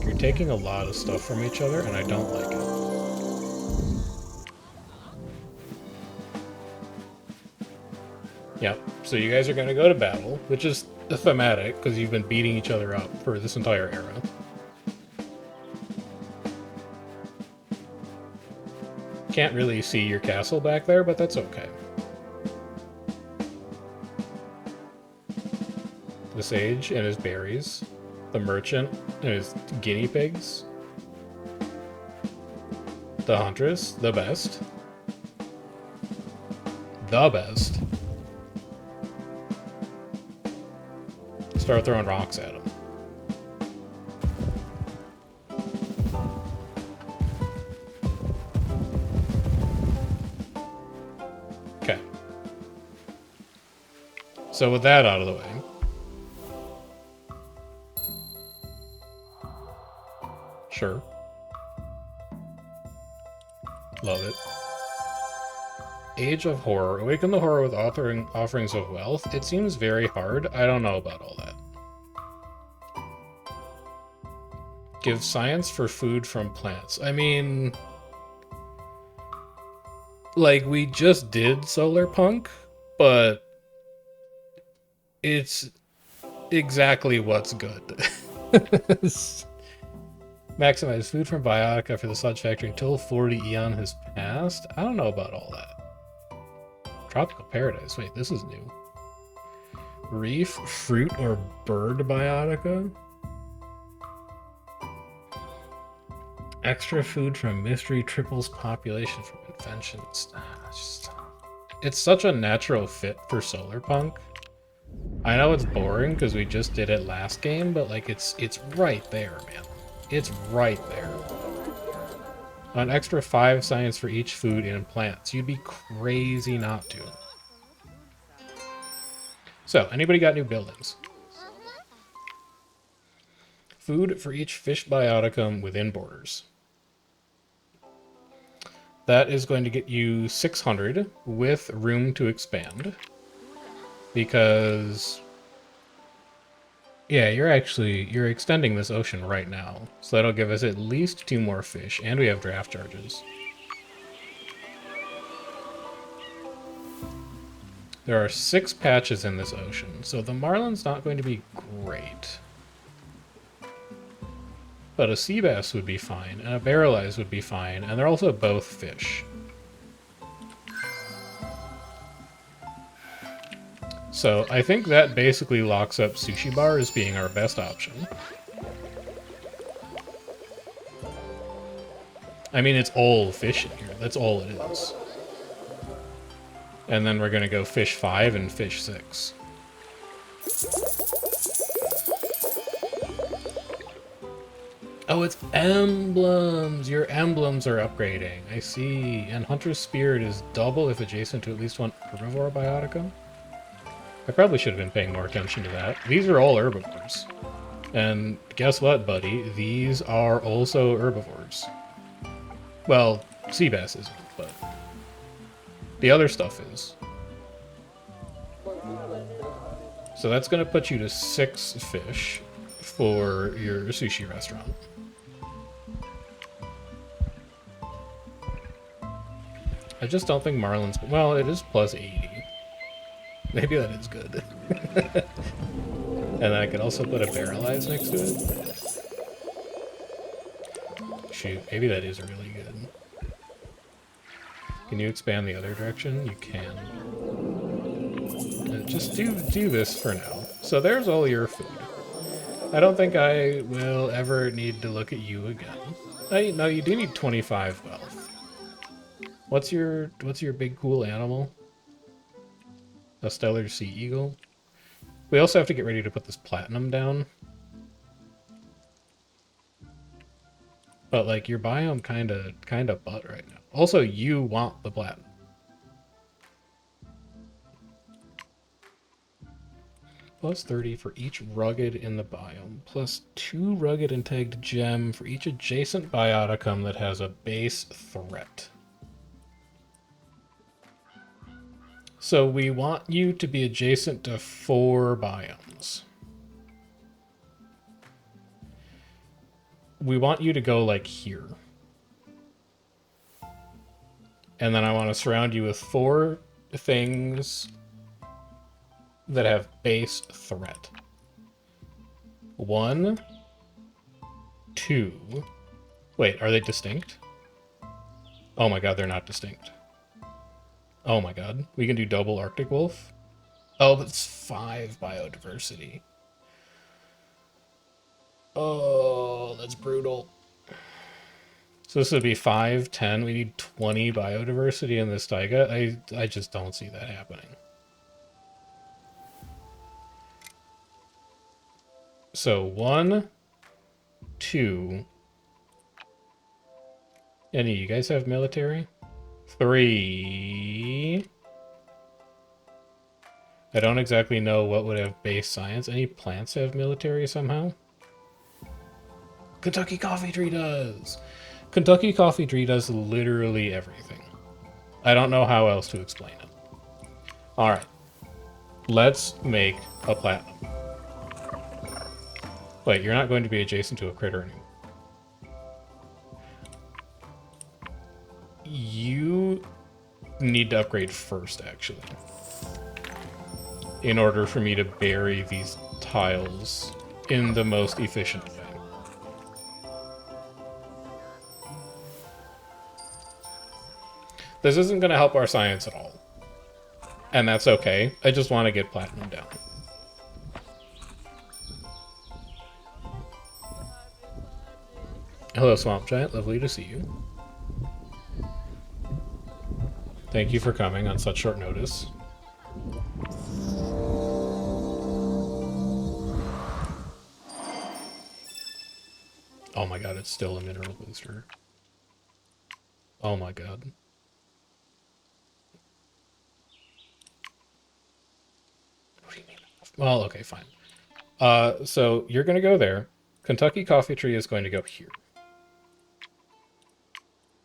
You're taking a lot of stuff from each other, and I don't like it. Yep, so you guys are going to go to battle, which is thematic, because you've been beating each other up for this entire era. Can't really see your castle back there, but that's okay. The sage and his berries. The merchant and his guinea pigs. The huntress, the best. The best. Start throwing rocks at him. Okay. So with that out of the way, sure. Love it. Age of Horror. Awaken the horror with offerings of wealth. It seems very hard. I don't know about all that. Give science for food from plants. I mean, like, we just did Solarpunk, but it's exactly what's good. Maximize food from Biotica for the Sludge Factory until 40 eon has passed. I don't know about all that. Tropical Paradise. Wait, this is new. Reef, fruit, or bird Biotica? Extra food from mystery triples population from inventions. It's such a natural fit for Solarpunk. I know it's boring because we just did it last game, but like it's right there, man. It's right there. An extra 5 science for each food and plants. You'd be crazy not to. So, anybody got new buildings? Food for each fish bioticum within borders. That is going to get you 600 with room to expand. Because, yeah, you're extending this ocean right now. So that'll give us at least 2 more fish, and we have draft charges. There are 6 patches in this ocean, so the marlin's not going to be great. But a sea bass would be fine, and a barrelized would be fine, and they're also both fish. So I think that basically locks up Sushi Bar as being our best option. I mean, it's all fish in here. That's all it is. And then we're going to go fish 5 and fish 6. Oh, it's emblems! Your emblems are upgrading. I see. And Hunter's Spirit is double if adjacent to at least one herbivore biotica. I probably should have been paying more attention to that. These are all herbivores. And guess what, buddy? These are also herbivores. Well, sea bass isn't, but the other stuff is. So that's going to put you to 6 fish for your sushi restaurant. I just don't think marlin's... Well, it is plus 80. Maybe that is good. And then I could also put a barrel eyes next to it. Shoot, maybe that is really good. Can you expand the other direction? You can. Just do this for now. So there's all your food. I don't think I will ever need to look at you again. No, you do need 25 wealth. What's your big cool animal? A stellar sea eagle? We also have to get ready to put this platinum down. But like your biome kinda butt right now. Also, you want the platinum. Plus 30 for each rugged in the biome. Plus 2 rugged and tagged gem for each adjacent bioticum that has a base threat. So we want you to be adjacent to 4 biomes. We want you to go like here. And then I want to surround you with 4 things that have base threat. 1, 2. Wait, are they distinct? Oh my god, they're not distinct. Oh my god. We can do double Arctic wolf? Oh, but it's 5 biodiversity. Oh, that's brutal. So this would be 5, 10. We need 20 biodiversity in this taiga. I just don't see that happening. So 1, 2. Any of you guys have military? 3. I don't exactly know what would have base science. Any plants have military somehow? Kentucky Coffee Tree does! Kentucky Coffee Tree does literally everything. I don't know how else to explain it. Alright. Let's make a platinum. Wait, you're not going to be adjacent to a critter anymore. You need to upgrade first, actually. In order for me to bury these tiles in the most efficient way. This isn't going to help our science at all. And that's okay. I just want to get platinum down. Hello, Swamp Giant. Lovely to see you. Thank you for coming on such short notice. Oh my god, it's still a mineral booster. Oh my god. What do you mean? Well, okay, fine. So you're going to go there. Kentucky Coffee Tree is going to go here.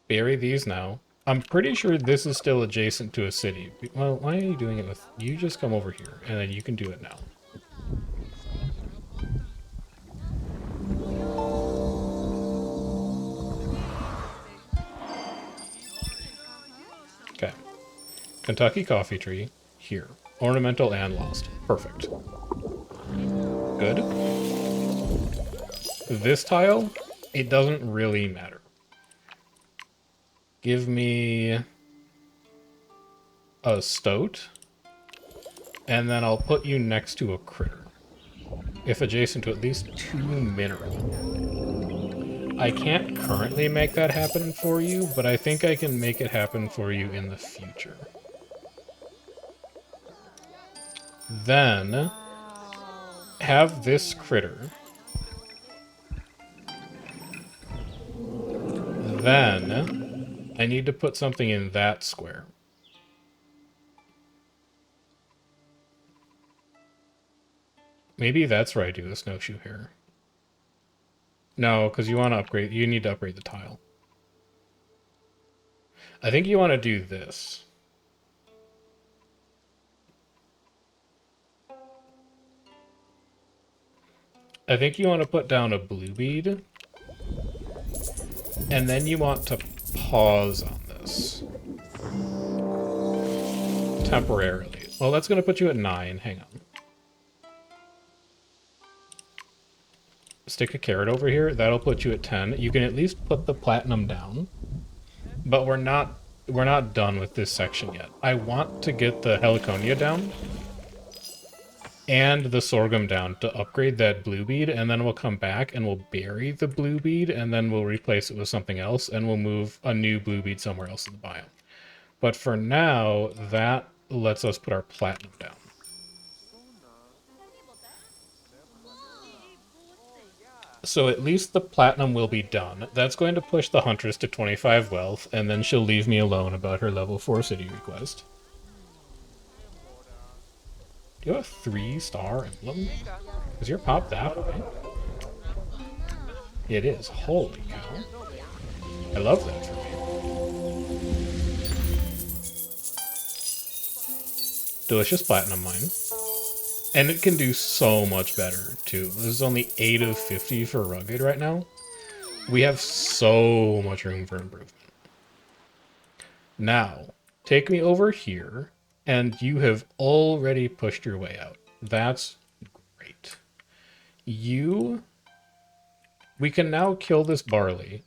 Bury these now. I'm pretty sure this is still adjacent to a city. Well, why are you doing it with... You just come over here, and then you can do it now. Okay. Kentucky Coffee Tree, here. Ornamental and lost. Perfect. Good. This tile, it doesn't really matter. Give me a stoat, and then I'll put you next to a critter. If adjacent to at least 2 mineral. I can't currently make that happen for you, but I think I can make it happen for you in the future. Then, have this critter Then I need to put something in that square. Maybe that's where I do the snowshoe here. No, because you want to upgrade. You need to upgrade the tile. I think you want to do this. I think you want to put down a blue bead. And then you want to pause on this. Temporarily. Well, that's going to put you at 9. Hang on. Stick a carrot over here. That'll put you at 10. You can at least put the platinum down. But we're not done with this section yet. I want to get the heliconia down and the sorghum down to upgrade that blue bead, and then we'll come back and we'll bury the blue bead, and then we'll replace it with something else, and we'll move a new blue bead somewhere else in the biome. But for now, that lets us put our platinum down. So at least the platinum will be done. That's going to push the Huntress to 25 wealth, and then she'll leave me alone about her level 4 city request. Do you have a 3-star emblem? Is your pop that high? It is. Holy cow. I love that for me. Delicious platinum mine. And it can do so much better, too. This is only 8 of 50 for rugged right now. We have so much room for improvement. Now, take me over here, and you have already pushed your way out. That's great. We can now kill this barley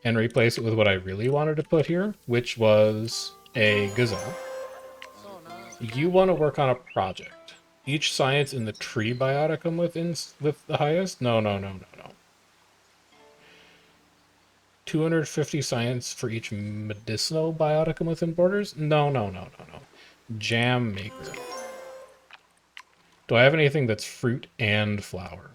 and replace it with what I really wanted to put here, which was a gazelle. You want to work on a project. Each science in the tree bioticum with the highest? No. 250 science for each medicinal bioticum within borders? No. Jam maker. Do I have anything that's fruit and flower?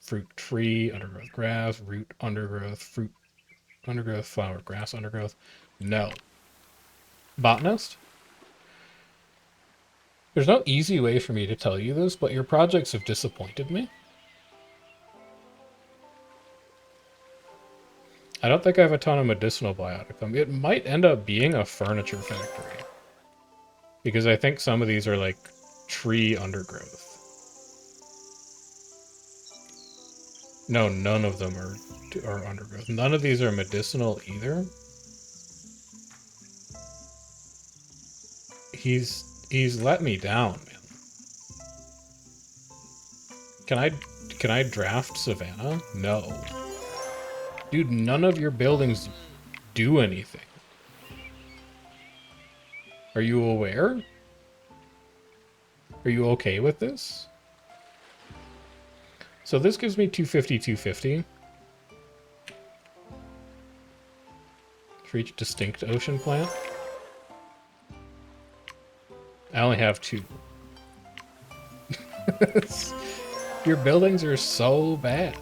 Fruit tree, undergrowth grass, root undergrowth, fruit undergrowth, flower grass undergrowth. No. Botanist? There's no easy way for me to tell you this, but your projects have disappointed me. I don't think I have a ton of medicinal bioticum. It might end up being a furniture factory. Because I think some of these are like tree undergrowth. No, none of them are undergrowth. None of these are medicinal either. He's let me down, man. Can I draft Savannah? No. Dude, none of your buildings do anything. Are you aware? Are you okay with this? So this gives me 250, 250. For each distinct ocean plant. I only have 2. Your buildings are so bad.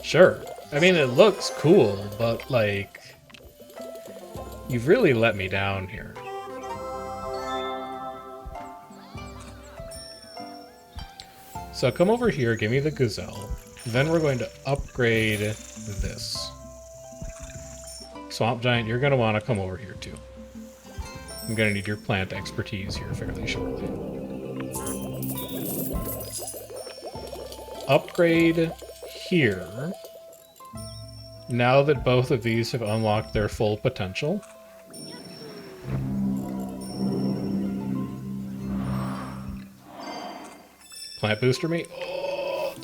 Sure. I mean, it looks cool, but, like, you've really let me down here. So come over here, give me the gazelle. Then we're going to upgrade this. Swamp Giant, you're going to want to come over here, too. I'm going to need your plant expertise here fairly shortly. Upgrade here. Now that both of these have unlocked their full potential. Plant booster me? Oh.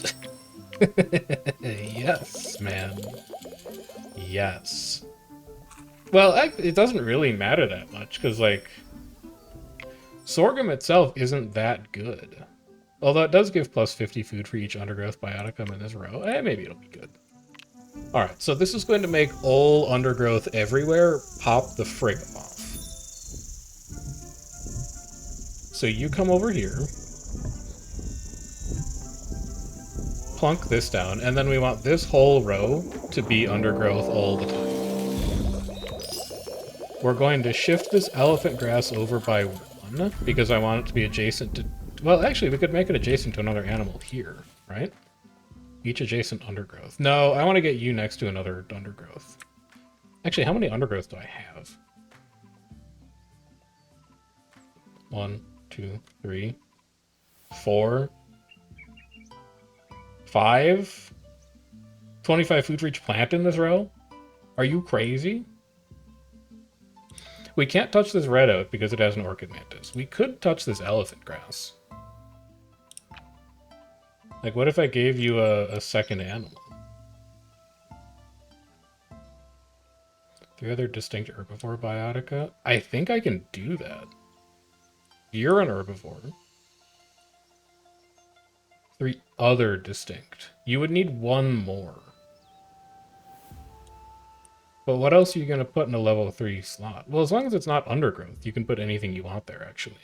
Yes, man. Yes. Well, it doesn't really matter that much, because, like, sorghum itself isn't that good. Although it does give plus 50 food for each undergrowth bioticum in this row. Maybe it'll be good. Alright, so this is going to make all undergrowth everywhere pop the frig off. So you come over here. plunk this down, and then we want this whole row to be undergrowth all the time. We're going to shift this elephant grass over by 1, because I want it to be adjacent to... Well, actually, we could make it adjacent to another animal here, right? Each adjacent undergrowth. No, I want to get you next to another undergrowth. Actually, how many undergrowth do I have? 1, 2, 3, 4, 5? 25 food for each plant in this row? Are you crazy? We can't touch this red oak because it has an orchid mantis. We could touch this elephant grass. Like, what if I gave you a second animal? 3 other distinct herbivore biotica? I think I can do that. You're an herbivore. 3 other distinct. You would need 1 more. But what else are you going to put in a level 3 slot? Well, as long as it's not undergrowth, you can put anything you want there, actually.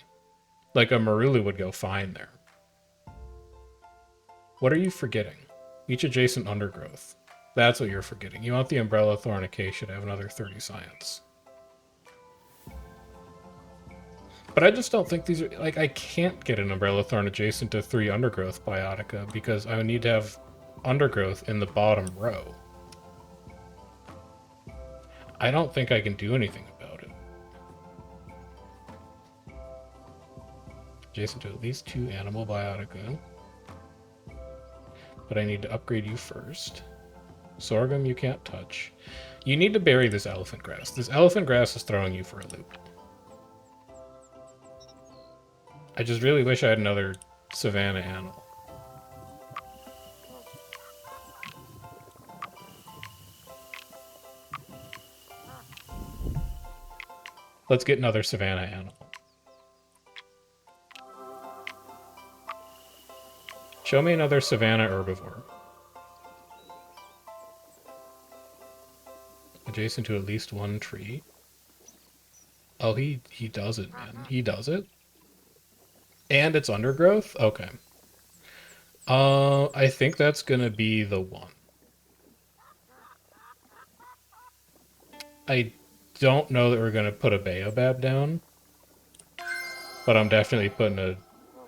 Like a marulu would go fine there. What are you forgetting? Each adjacent undergrowth. That's what you're forgetting. You want the umbrella thorn acacia to have another 30 science. But I just don't think these are... Like, I can't get an umbrella thorn adjacent to 3 undergrowth biotica because I would need to have undergrowth in the bottom row. I don't think I can do anything about it. Adjacent to at least 2 animal biotica. But I need to upgrade you first. Sorghum you can't touch. You need to bury this elephant grass. This elephant grass is throwing you for a loop. I just really wish I had another savanna animal. Let's get another savanna animal. Show me another savanna herbivore. Adjacent to at least 1 tree. Oh, he does it, man. He does it? And it's undergrowth? Okay. I think that's gonna be the one. I don't know that we're gonna put a baobab down. But I'm definitely putting a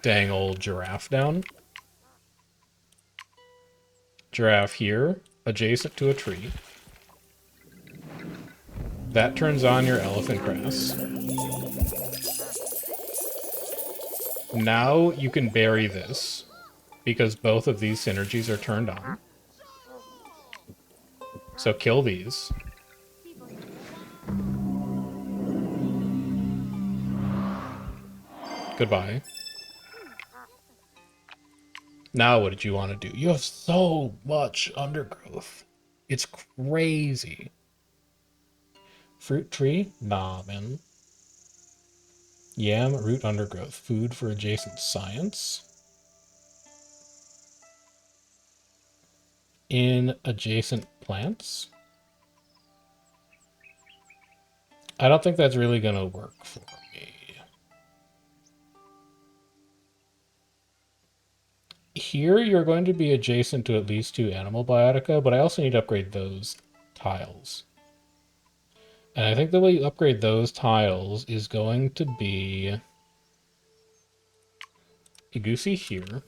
dang old giraffe down. Giraffe here, adjacent to a tree. That turns on your elephant grass. Now you can bury this, because both of these synergies are turned on. So kill these. Goodbye. Now what did you want to do? You have so much undergrowth. It's crazy. Fruit tree? Nah, man. Yam, root undergrowth. Food for adjacent science. In adjacent plants? I don't think that's really going to work for me. Here, you're going to be adjacent to at least 2 animal biotica, but I also need to upgrade those tiles. And I think the way you upgrade those tiles is going to be Igusi here.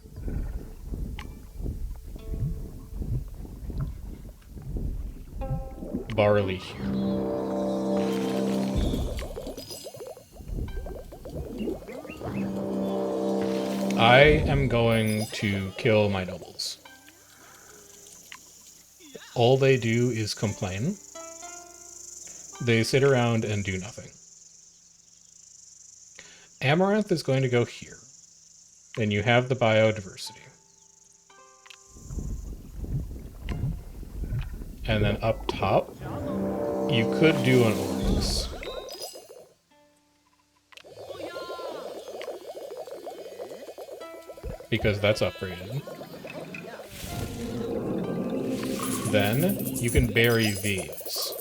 Barley here. I am going to kill my nobles. All they do is complain. They sit around and do nothing. Amaranth is going to go here. And you have the biodiversity. And then up top, you could do an oryx. Because that's upgraded. Then you can bury these.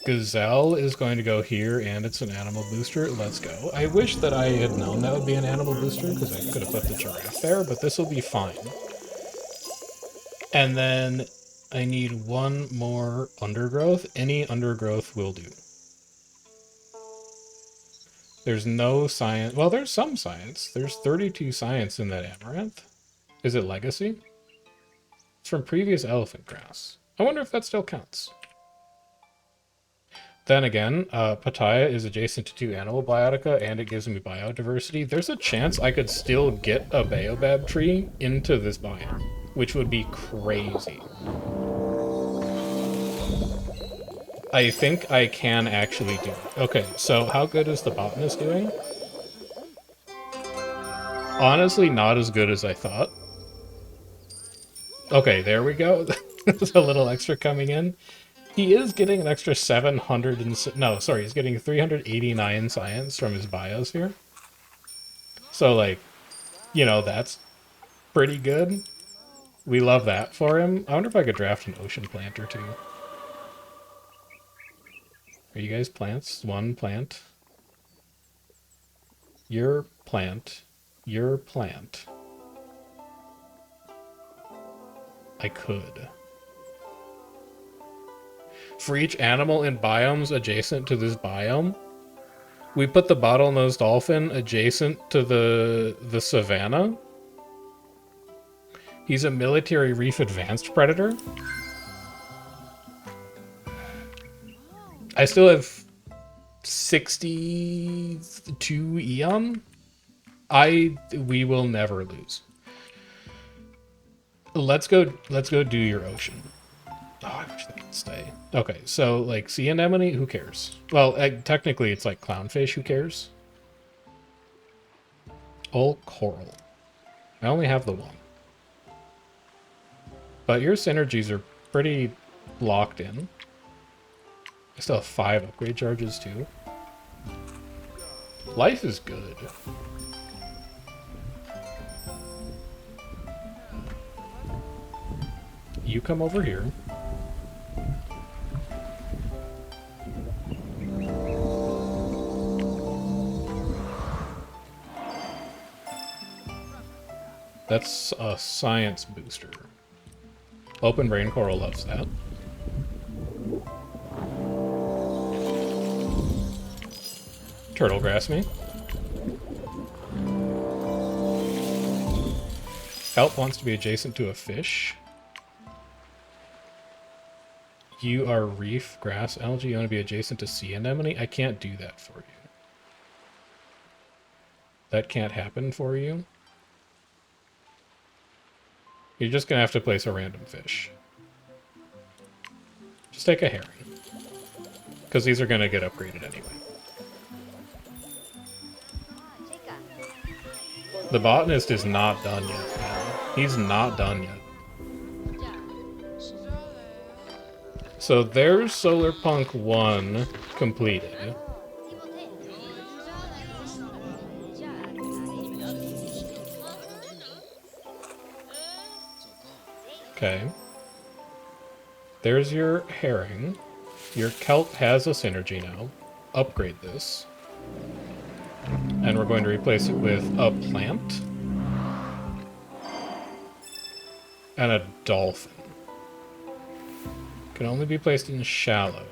Gazelle is going to go here, and it's an animal booster. Let's go. I wish that I had known that would be an animal booster, because I could have put the giraffe there, but this will be fine. And then I need one more undergrowth. Any undergrowth will do. There's no science. Well, there's some science. There's 32 science in that amaranth. Is it legacy? It's from previous elephant grass. I wonder if that still counts. Then again, Pattaya is adjacent to 2 animal biotica, and it gives me biodiversity. There's a chance I could still get a baobab tree into this biome, which would be crazy. I think I can actually do it. Okay, so how good is the botanist doing? Honestly, not as good as I thought. Okay, there we go. There's a little extra coming in. He is getting an extra 700 and... No, sorry, he's getting 389 science from his biosphere. So, like, you know, that's pretty good. We love that for him. I wonder if I could draft an ocean plant or 2. Are you guys plants? One plant. Your plant. Your plant. I could. For each animal in biomes adjacent to this biome, we put the bottlenose dolphin adjacent to the savanna. He's a military reef advanced predator. I still have 62 Eon. We will never lose. Let's go do your ocean. Oh, I wish they could stay. Okay, so, like, sea anemone, who cares? Well, technically it's like clownfish, who cares? All coral. I only have the 1. But your synergies are pretty locked in. I still have 5 upgrade charges, too. Life is good. You come over here. That's a science booster. Open Brain Coral loves that. Turtle grass me. Kelp wants to be adjacent to a fish. You are reef, grass, algae. You want to be adjacent to sea anemone? I can't do that for you. That can't happen for you. You're just going to have to place a random fish. Just take a herring. Because these are going to get upgraded anyway. The botanist is not done yet, man. He's not done yet. So there's Solarpunk 1 completed. Okay. There's your herring. Your kelp has a synergy now. Upgrade this. And we're going to replace it with a plant. And a dolphin. Can only be placed in shallow.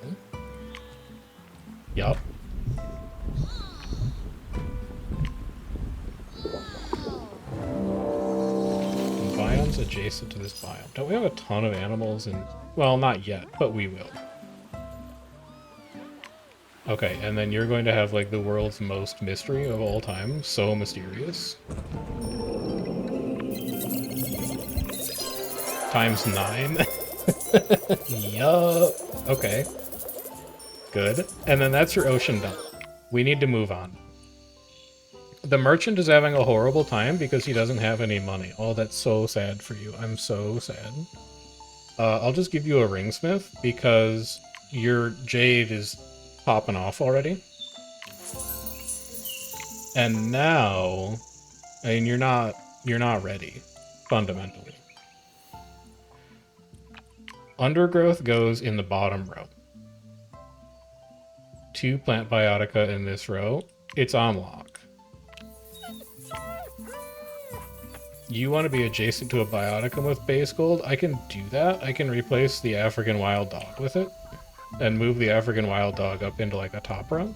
Yup. Biomes adjacent to this biome. Don't we have a ton of animals in... Well, not yet, but we will. Okay, and then you're going to have, like, the world's most mystery of all time. So mysterious. Times 9. Yup. Okay. Good. And then that's your ocean done. We need to move on. The merchant is having a horrible time because he doesn't have any money. Oh, that's so sad for you. I'm so sad. I'll just give you a ringsmith because your jade is popping off already. And now, I mean, you're not ready, fundamentally. Undergrowth goes in the bottom row. 2 plant biotica in this row, it's on lock. You want to be adjacent to a bioticum with base gold? I can do that. I can replace the African wild dog with it and move the African wild dog up into like a top row.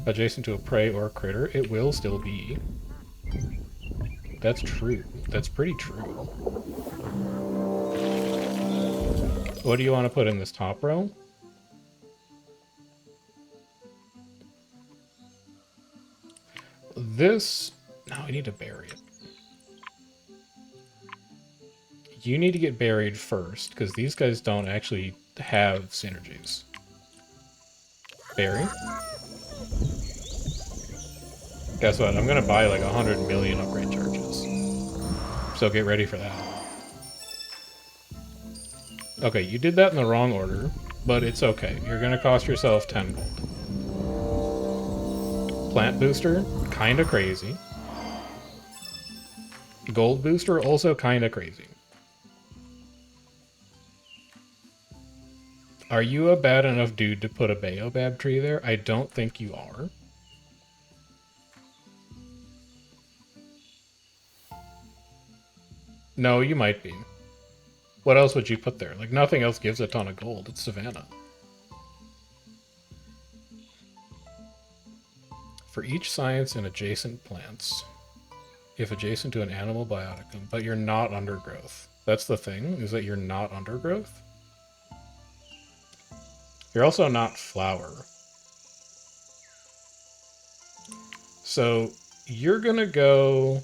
Adjacent to a prey or a critter, it will still be. That's true. That's pretty true. What do you want to put in this top row? This... No, I need to bury it. You need to get buried first, because these guys don't actually have synergies. Bury. Guess what? I'm gonna buy like 100 million upgrade charges. So get ready for that. Okay, you did that in the wrong order, but it's okay. You're gonna cost yourself 10 gold. Plant booster, kinda crazy. Gold booster, also kinda crazy. Are you a bad enough dude to put a baobab tree there? I don't think you are. No, you might be. What else would you put there? Like, nothing else gives a ton of gold. It's Savannah. For each science and adjacent plants, if adjacent to an animal bioticum, but you're not undergrowth. That's the thing, is that you're not undergrowth. You're also not flower. So you're gonna go...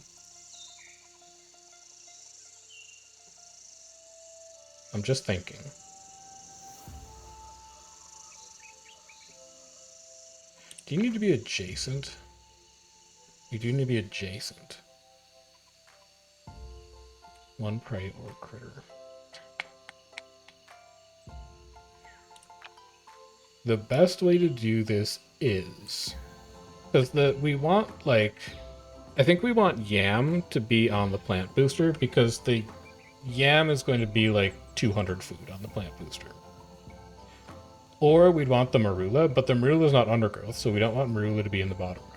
I'm just thinking. Do you need to be adjacent? You do need to be adjacent. One prey or critter. The best way to do this is... Because we want, like... I think we want yam to be on the plant booster, because the yam is going to be like 200 food on the plant booster. Or we'd want the marula, but the marula is not undergrowth, so we don't want marula to be in the bottom row.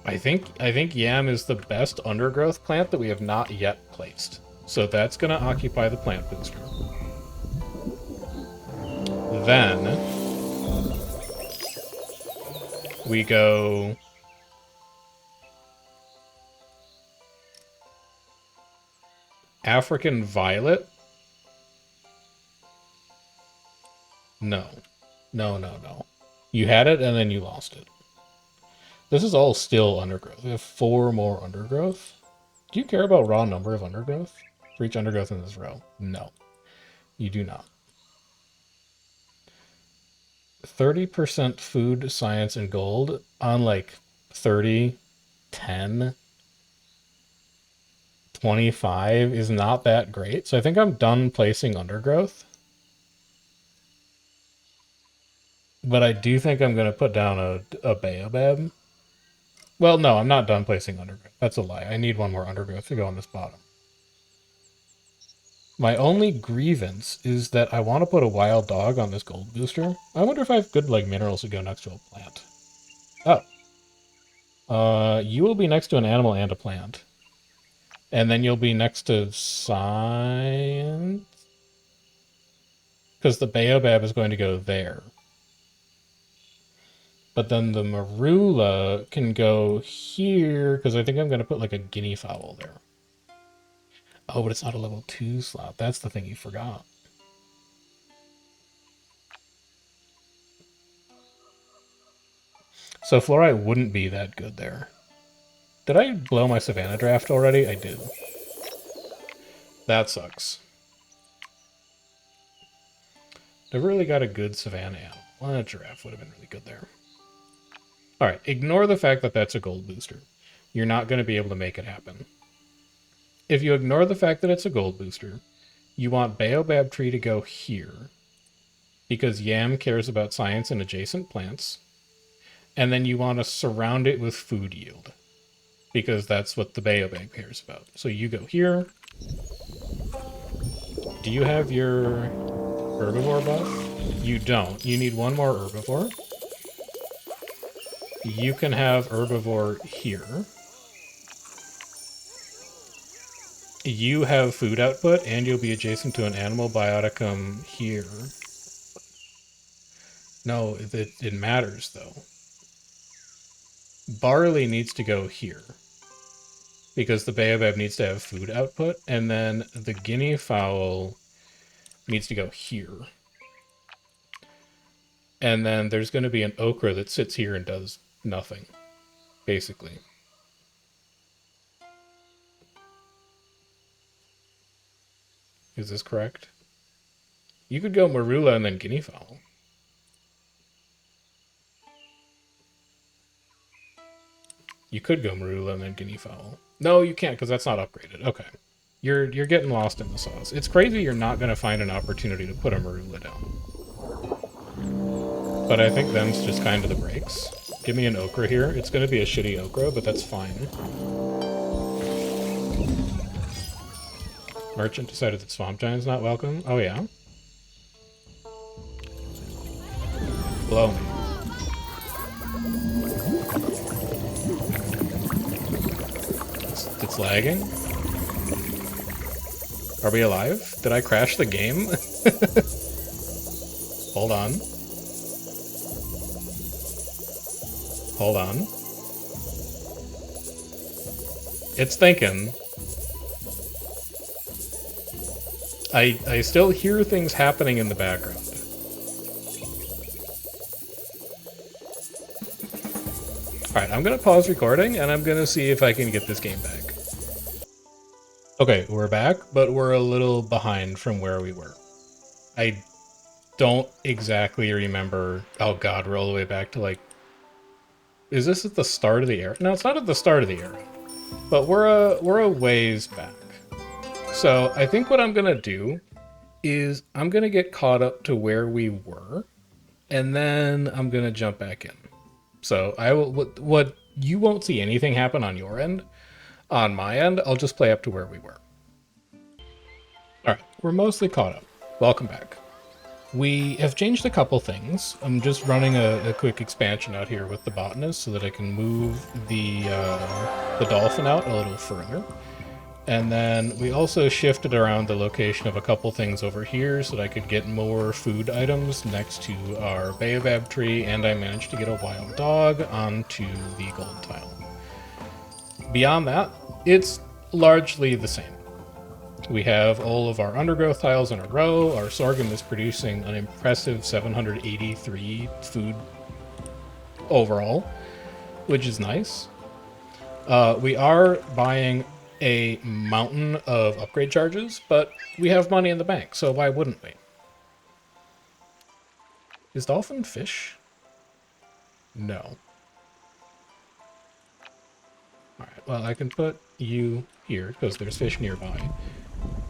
I think yam is the best undergrowth plant that we have not yet placed. So that's going to occupy the plant booster. Then we go African violet. No. No. You had it and then you lost it. This is all still undergrowth. We have 4 more undergrowth. Do you care about raw number of undergrowth? For each undergrowth in this row? No. You do not. 30% food, science, and gold on like 30, 10, 25 is not that great. So I think I'm done placing undergrowth. But I do think I'm going to put down a baobab. Well, no, I'm not done placing undergrowth. That's a lie. I need one more undergrowth to go on this bottom. My only grievance is that I want to put a wild dog on this gold booster. I wonder if I have good like minerals to go next to a plant. Oh. You will be next to an animal and a plant. And then you'll be next to science. Because the baobab is going to go there. But then the marula can go here, because I think I'm going to put like a guinea fowl there. Oh, but it's not a level 2 slot. That's the thing you forgot. So fluorite wouldn't be that good there. Did I blow my Savannah draft already? I did. That sucks. Never really got a good Savannah animal. Well, a giraffe would have been really good there. Alright, ignore the fact that that's a gold booster. You're not going to be able to make it happen. If you ignore the fact that it's a gold booster, you want baobab tree to go here, because yam cares about science and adjacent plants, and then you want to surround it with food yield, because that's what the baobab cares about. So you go here, Do you have your herbivore buff? You don't. You need one more herbivore. You can have herbivore here. You have food output, and you'll be adjacent to an animal bioticum here. No, it matters, though. Barley needs to go here. Because the baobab needs to have food output, and then the guinea fowl needs to go here. And then there's going to be an okra that sits here and does nothing, basically. Is this correct? You could go marula and then guinea fowl. You could go marula and then guinea fowl. No, you can't, because that's not upgraded. Okay. You're getting lost in the sauce. It's crazy you're not going to find an opportunity to put a marula down. But I think them's just kind of the breaks. Give me an okra here. It's going to be a shitty okra, but that's fine. Merchant decided that Swamp Giant's not welcome. Oh, yeah? Blow me. It's lagging? Are we alive? Did I crash the game? Hold on. Hold on. It's thinking. I still hear things happening in the background. Alright, I'm gonna pause recording, and I'm gonna see if I can get this game back. Okay, we're back, but we're a little behind from where we were. I don't exactly remember... Oh god, we're all the way back to, like... Is this at the start of the era? No, it's not at the start of the era. But we're a ways back. So, I think what I'm gonna do is I'm gonna get caught up to where we were, and then I'm gonna jump back in. So, I will... What you won't see anything happen on your end. On my end, I'll just play up to where we were. Alright, we're mostly caught up. Welcome back. We have changed a couple things. I'm just running a quick expansion out here with the botanist so that I can move the dolphin out a little further. And then we also shifted around the location of a couple things over here so that I could get more food items next to our baobab tree, and I managed to get a wild dog onto the gold tile. Beyond that, it's largely the same. We have all of our undergrowth tiles in a row. Our sorghum is producing an impressive 783 food overall, which is nice. We are buying a mountain of upgrade charges, but we have money in the bank, so why wouldn't we? Is dolphin fish? No. Alright, well, I can put you here, because there's fish nearby.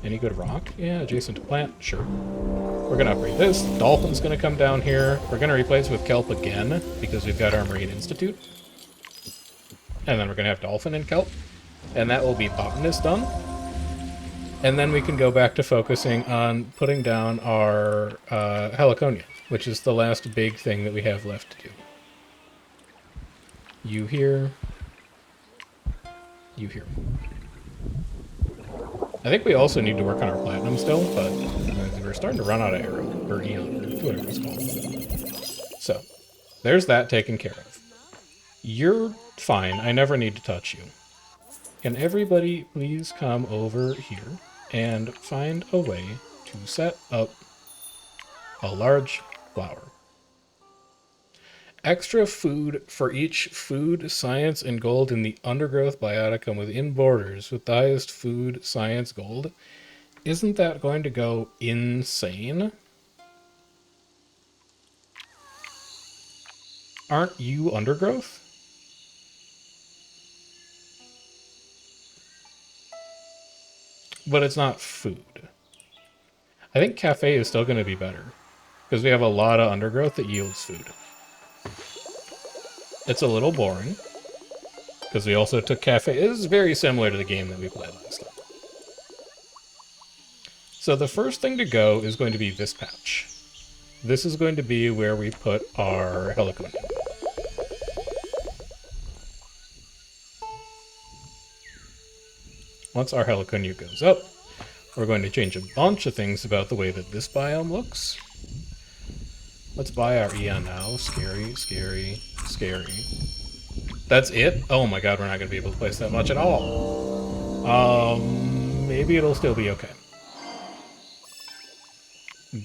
Any good rock? Yeah, adjacent to plant, sure. We're going to upgrade this. Dolphin's going to come down here. We're going to replace with kelp again, because we've got our Marine Institute. And then we're going to have dolphin and kelp. And that will be botanist done. And then we can go back to focusing on putting down our heliconia, which is the last big thing that we have left to do. You here. You here. I think we also need to work on our platinum still, but we're starting to run out of arrow, or eon, or whatever it's called. So, there's that taken care of. You're fine. I never need to touch you. Can everybody please come over here and find a way to set up a large flower? Extra food for each food, science, and gold in the undergrowth bioticum within borders with the highest food, science, gold. Isn't that going to go insane? Aren't you undergrowth? But it's not food. I think cafe is still going to be better, because we have a lot of undergrowth that yields food. It's a little boring, because we also took cafe. It is very similar to the game that we played last time. So the first thing to go is going to be this patch. This is going to be where we put our heliconia. Once our heliconia goes up, we're going to change a bunch of things about the way that this biome looks. Let's buy our Eon now. Scary, scary, scary. That's it? Oh my god, we're not going to be able to place that much at all. Maybe it'll still be okay.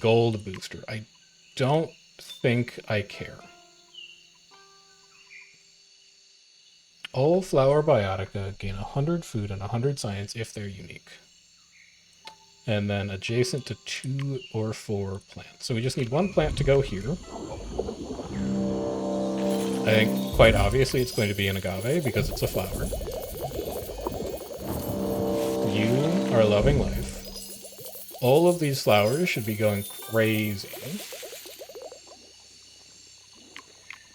Gold booster. I don't think I care. All flower biotica gain 100 food and 100 science if they're unique. And then adjacent to 2 or 4 plants. So we just need 1 plant to go here. I think quite obviously it's going to be an agave because it's a flower. You are loving life. All of these flowers should be going crazy.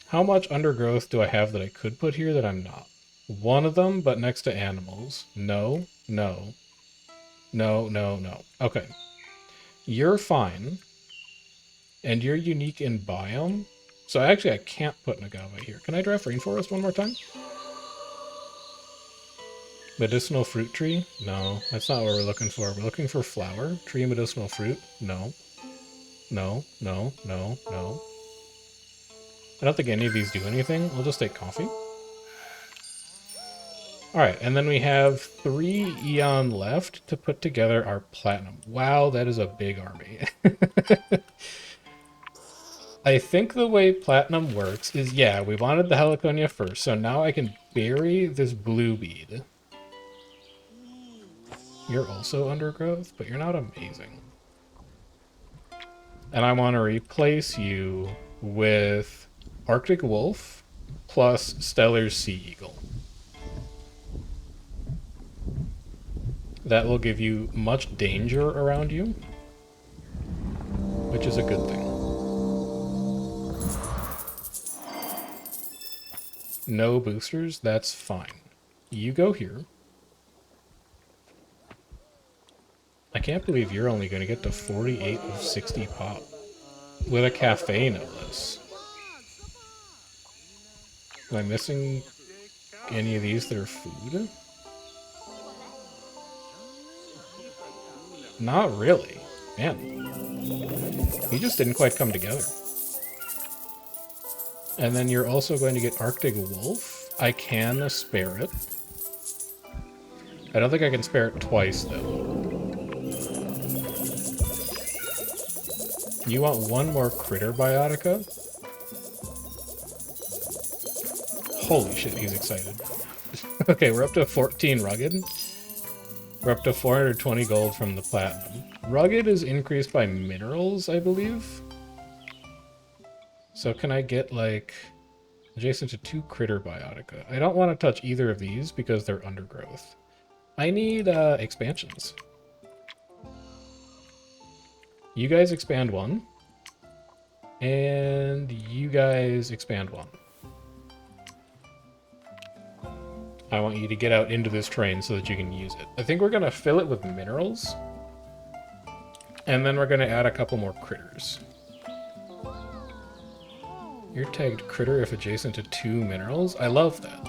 How much undergrowth do I have that I could put here that I'm not? 1 of them, but next to animals. No, no. No, no, no. Okay. You're fine. And you're unique in biome. So actually I can't put an agave here. Can I draft rainforest one more time? Medicinal fruit tree? No, that's not what we're looking for. We're looking for flower. Tree medicinal fruit? No. No, no, no, no. I don't think any of these do anything. We'll just take coffee. Alright, and then we have 3 Eon left to put together our platinum. Wow, that is a big army. I think the way platinum works is, yeah, we wanted the heliconia first, so now I can bury this blue bead. You're also undergrowth, but you're not amazing. And I want to replace you with Arctic Wolf plus Stellar's Sea Eagle. That will give you much danger around you, which is a good thing. No boosters, that's fine. You go here. I can't believe you're only going to get to 48 of 60 pop. With a cafe, no less. Am I missing any of these that are food? Not really. Man. He just didn't quite come together. And then you're also going to get Arctic Wolf. I can spare it. I don't think I can spare it twice, though. You want 1 more critter biotica? Holy shit, he's excited. Okay, we're up to 14 rugged. We're up to 420 gold from the platinum. Rugged is increased by minerals, I believe. So can I get, like, adjacent to 2 critter biotica? I don't want to touch either of these because they're undergrowth. I need expansions. You guys expand 1. And you guys expand 1. I want you to get out into this terrain so that you can use it. I think we're going to fill it with minerals. And then we're going to add a couple more critters. You're tagged critter if adjacent to 2 minerals. I love that.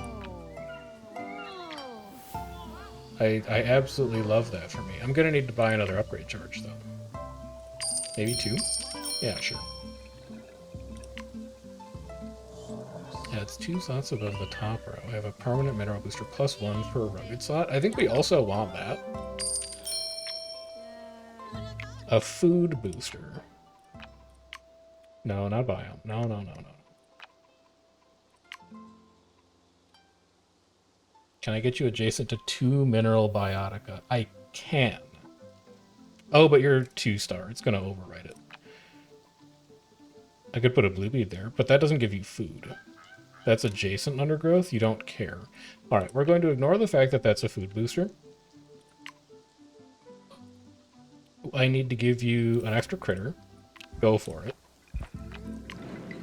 I absolutely love that for me. I'm going to need to buy another upgrade charge, though. Maybe 2? Yeah, sure. Yeah, it's 2 slots above the top row. I have a permanent mineral booster plus 1 per rugged slot. I think we also want that. A food booster. No, not biome. No, no, no, no. Can I get you adjacent to 2 mineral biotica? I can. Oh, but you're 2-star. It's going to override it. I could put a blue bead there, but that doesn't give you food. That's adjacent undergrowth. You don't care. All right, we're going to ignore the fact that that's a food booster. I need to give you an extra critter. Go for it.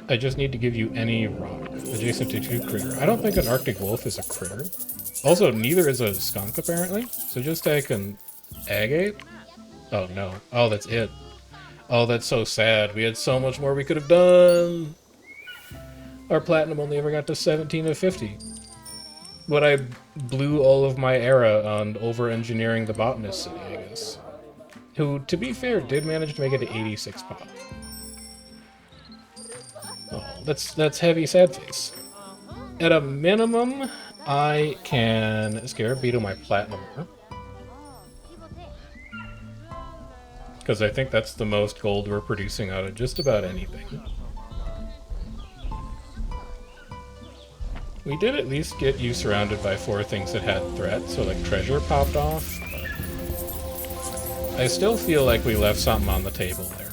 I just need to give you any rock adjacent to 2 critter. I don't think an Arctic Wolf is a critter. Also, neither is a skunk, apparently. So just take an agate. Oh no. Oh, that's it. Oh, that's so sad. We had so much more we could have done. Our platinum only ever got to 17 of 50. But I blew all of my era on over-engineering the botanist city, I guess. Who, to be fair, did manage to make it to 86 pop. Oh, that's heavy sad face. At a minimum, I can scare beetle my platinum. Because I think that's the most gold we're producing out of just about anything. We did at least get you surrounded by 4 things that had threat, so like treasure popped off, but I still feel like we left something on the table there.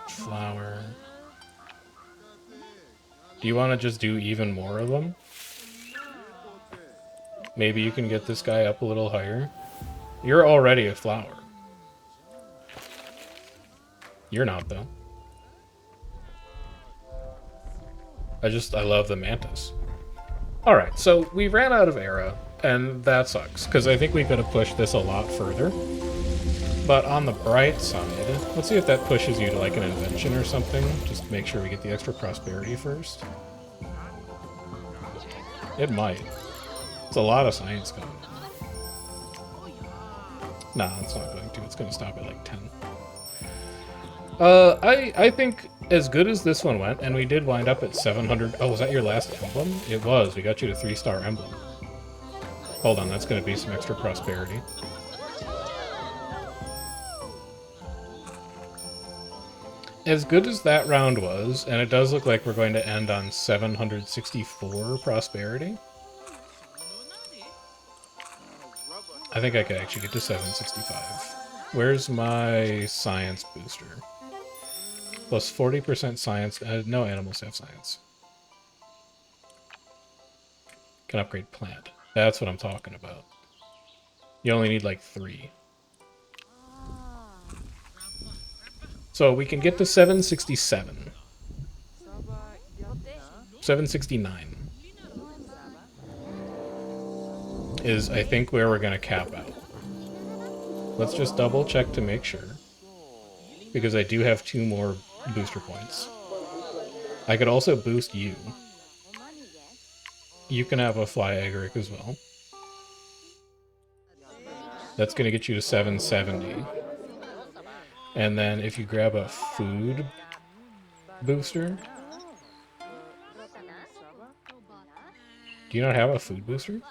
Flower. Do you want to just do even more of them? Maybe you can get this guy up a little higher. You're already a flower. You're not, though. I love the mantis. Alright, so we ran out of era, and that sucks, because I think we could have pushed this a lot further. But on the bright side, let's see if that pushes you to like an invention or something. Just make sure we get the extra prosperity first. It might. It's a lot of science going. Nah, it's not going to. It's going to stop at like 10. I think as good as this one went, and we did wind up at 700... Oh, was that your last emblem? It was. We got you to 3-star emblem. Hold on, that's going to be some extra prosperity. As good as that round was, and it does look like we're going to end on 764 prosperity. I think I could actually get to 765. Where's my science booster? Plus 40% science. No animals have science. Can upgrade plant. That's what I'm talking about. You only need like 3. So we can get to 767. 769 is, I think, where we're going to cap out. Let's just double check to make sure. Because I do have 2 more booster points. I could also boost you. You can have a fly agaric as well. That's going to get you to 770. And then if you grab a food booster... Do you not have a food booster?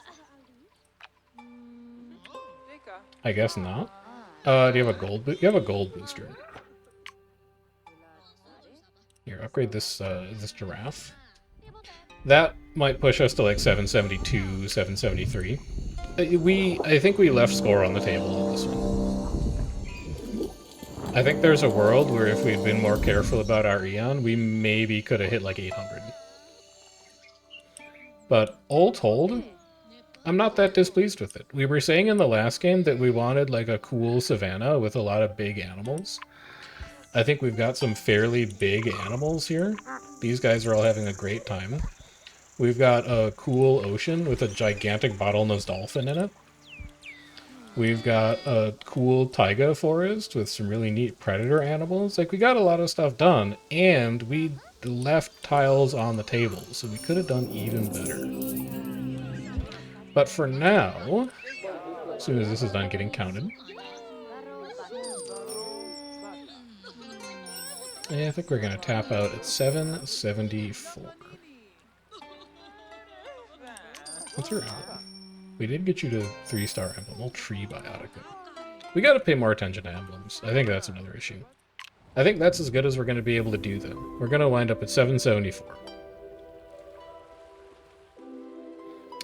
I guess not. Do you have a gold you have a gold booster. Here, upgrade this this giraffe. That might push us to like 772, 773. I think we left score on the table on this one. I think there's a world where if we'd been more careful about our Eon, we maybe could have hit like 800. But all told, I'm not that displeased with it. We were saying in the last game that we wanted like a cool savanna with a lot of big animals. I think we've got some fairly big animals here. These guys are all having a great time. We've got a cool ocean with a gigantic bottlenose dolphin in it. We've got a cool taiga forest with some really neat predator animals. Like, we got a lot of stuff done, and we left tiles on the table, so we could have done even better. But for now, as soon as this is done getting counted, I think we're going to tap out at 774. What's your emblem? We did get you to 3-star emblem. Old tree biotica. We got to pay more attention to emblems. I think that's another issue. I think that's as good as we're going to be able to do, though. We're going to wind up at 774.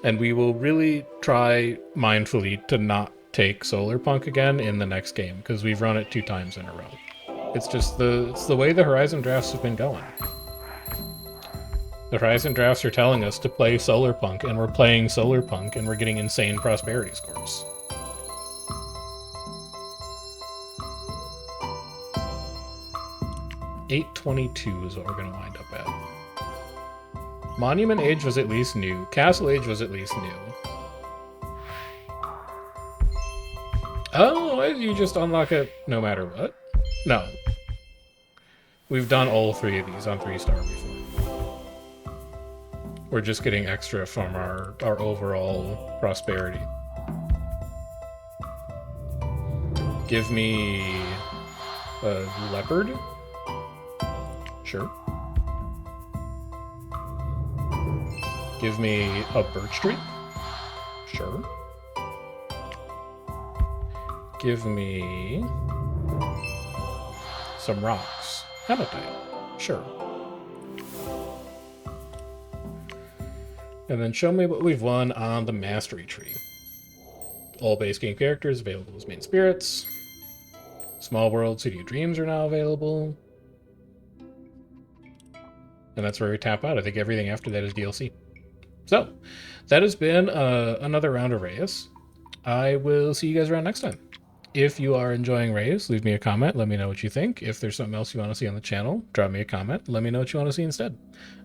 And we will really try mindfully to not take Solarpunk again in the next game, because we've run it 2 times in a row. It's just it's the way the Horizon drafts have been going. The Horizon drafts are telling us to play Solarpunk, and we're playing Solarpunk, and we're getting insane prosperity scores. $822 is what we're going to wind up at. Monument Age was at least new. Castle Age was at least new. Oh, you just unlock it no matter what? No. We've done all 3 of these on 3-star before. We're just getting extra from our overall prosperity. Give me a leopard. Sure. Give me a birch tree. Sure. Give me some rocks. Hematite. Sure. And then show me what we've won on the mastery tree. All base game characters available as main spirits. Small World City of Dreams are now available. And that's where we tap out. I think everything after that is DLC. So, that has been another round of Reus. I will see you guys around next time. If you are enjoying Reus, leave me a comment. Let me know what you think. If there's something else you want to see on the channel, drop me a comment. Let me know what you want to see instead.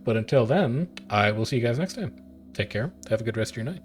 But until then, I will see you guys next time. Take care. Have a good rest of your night.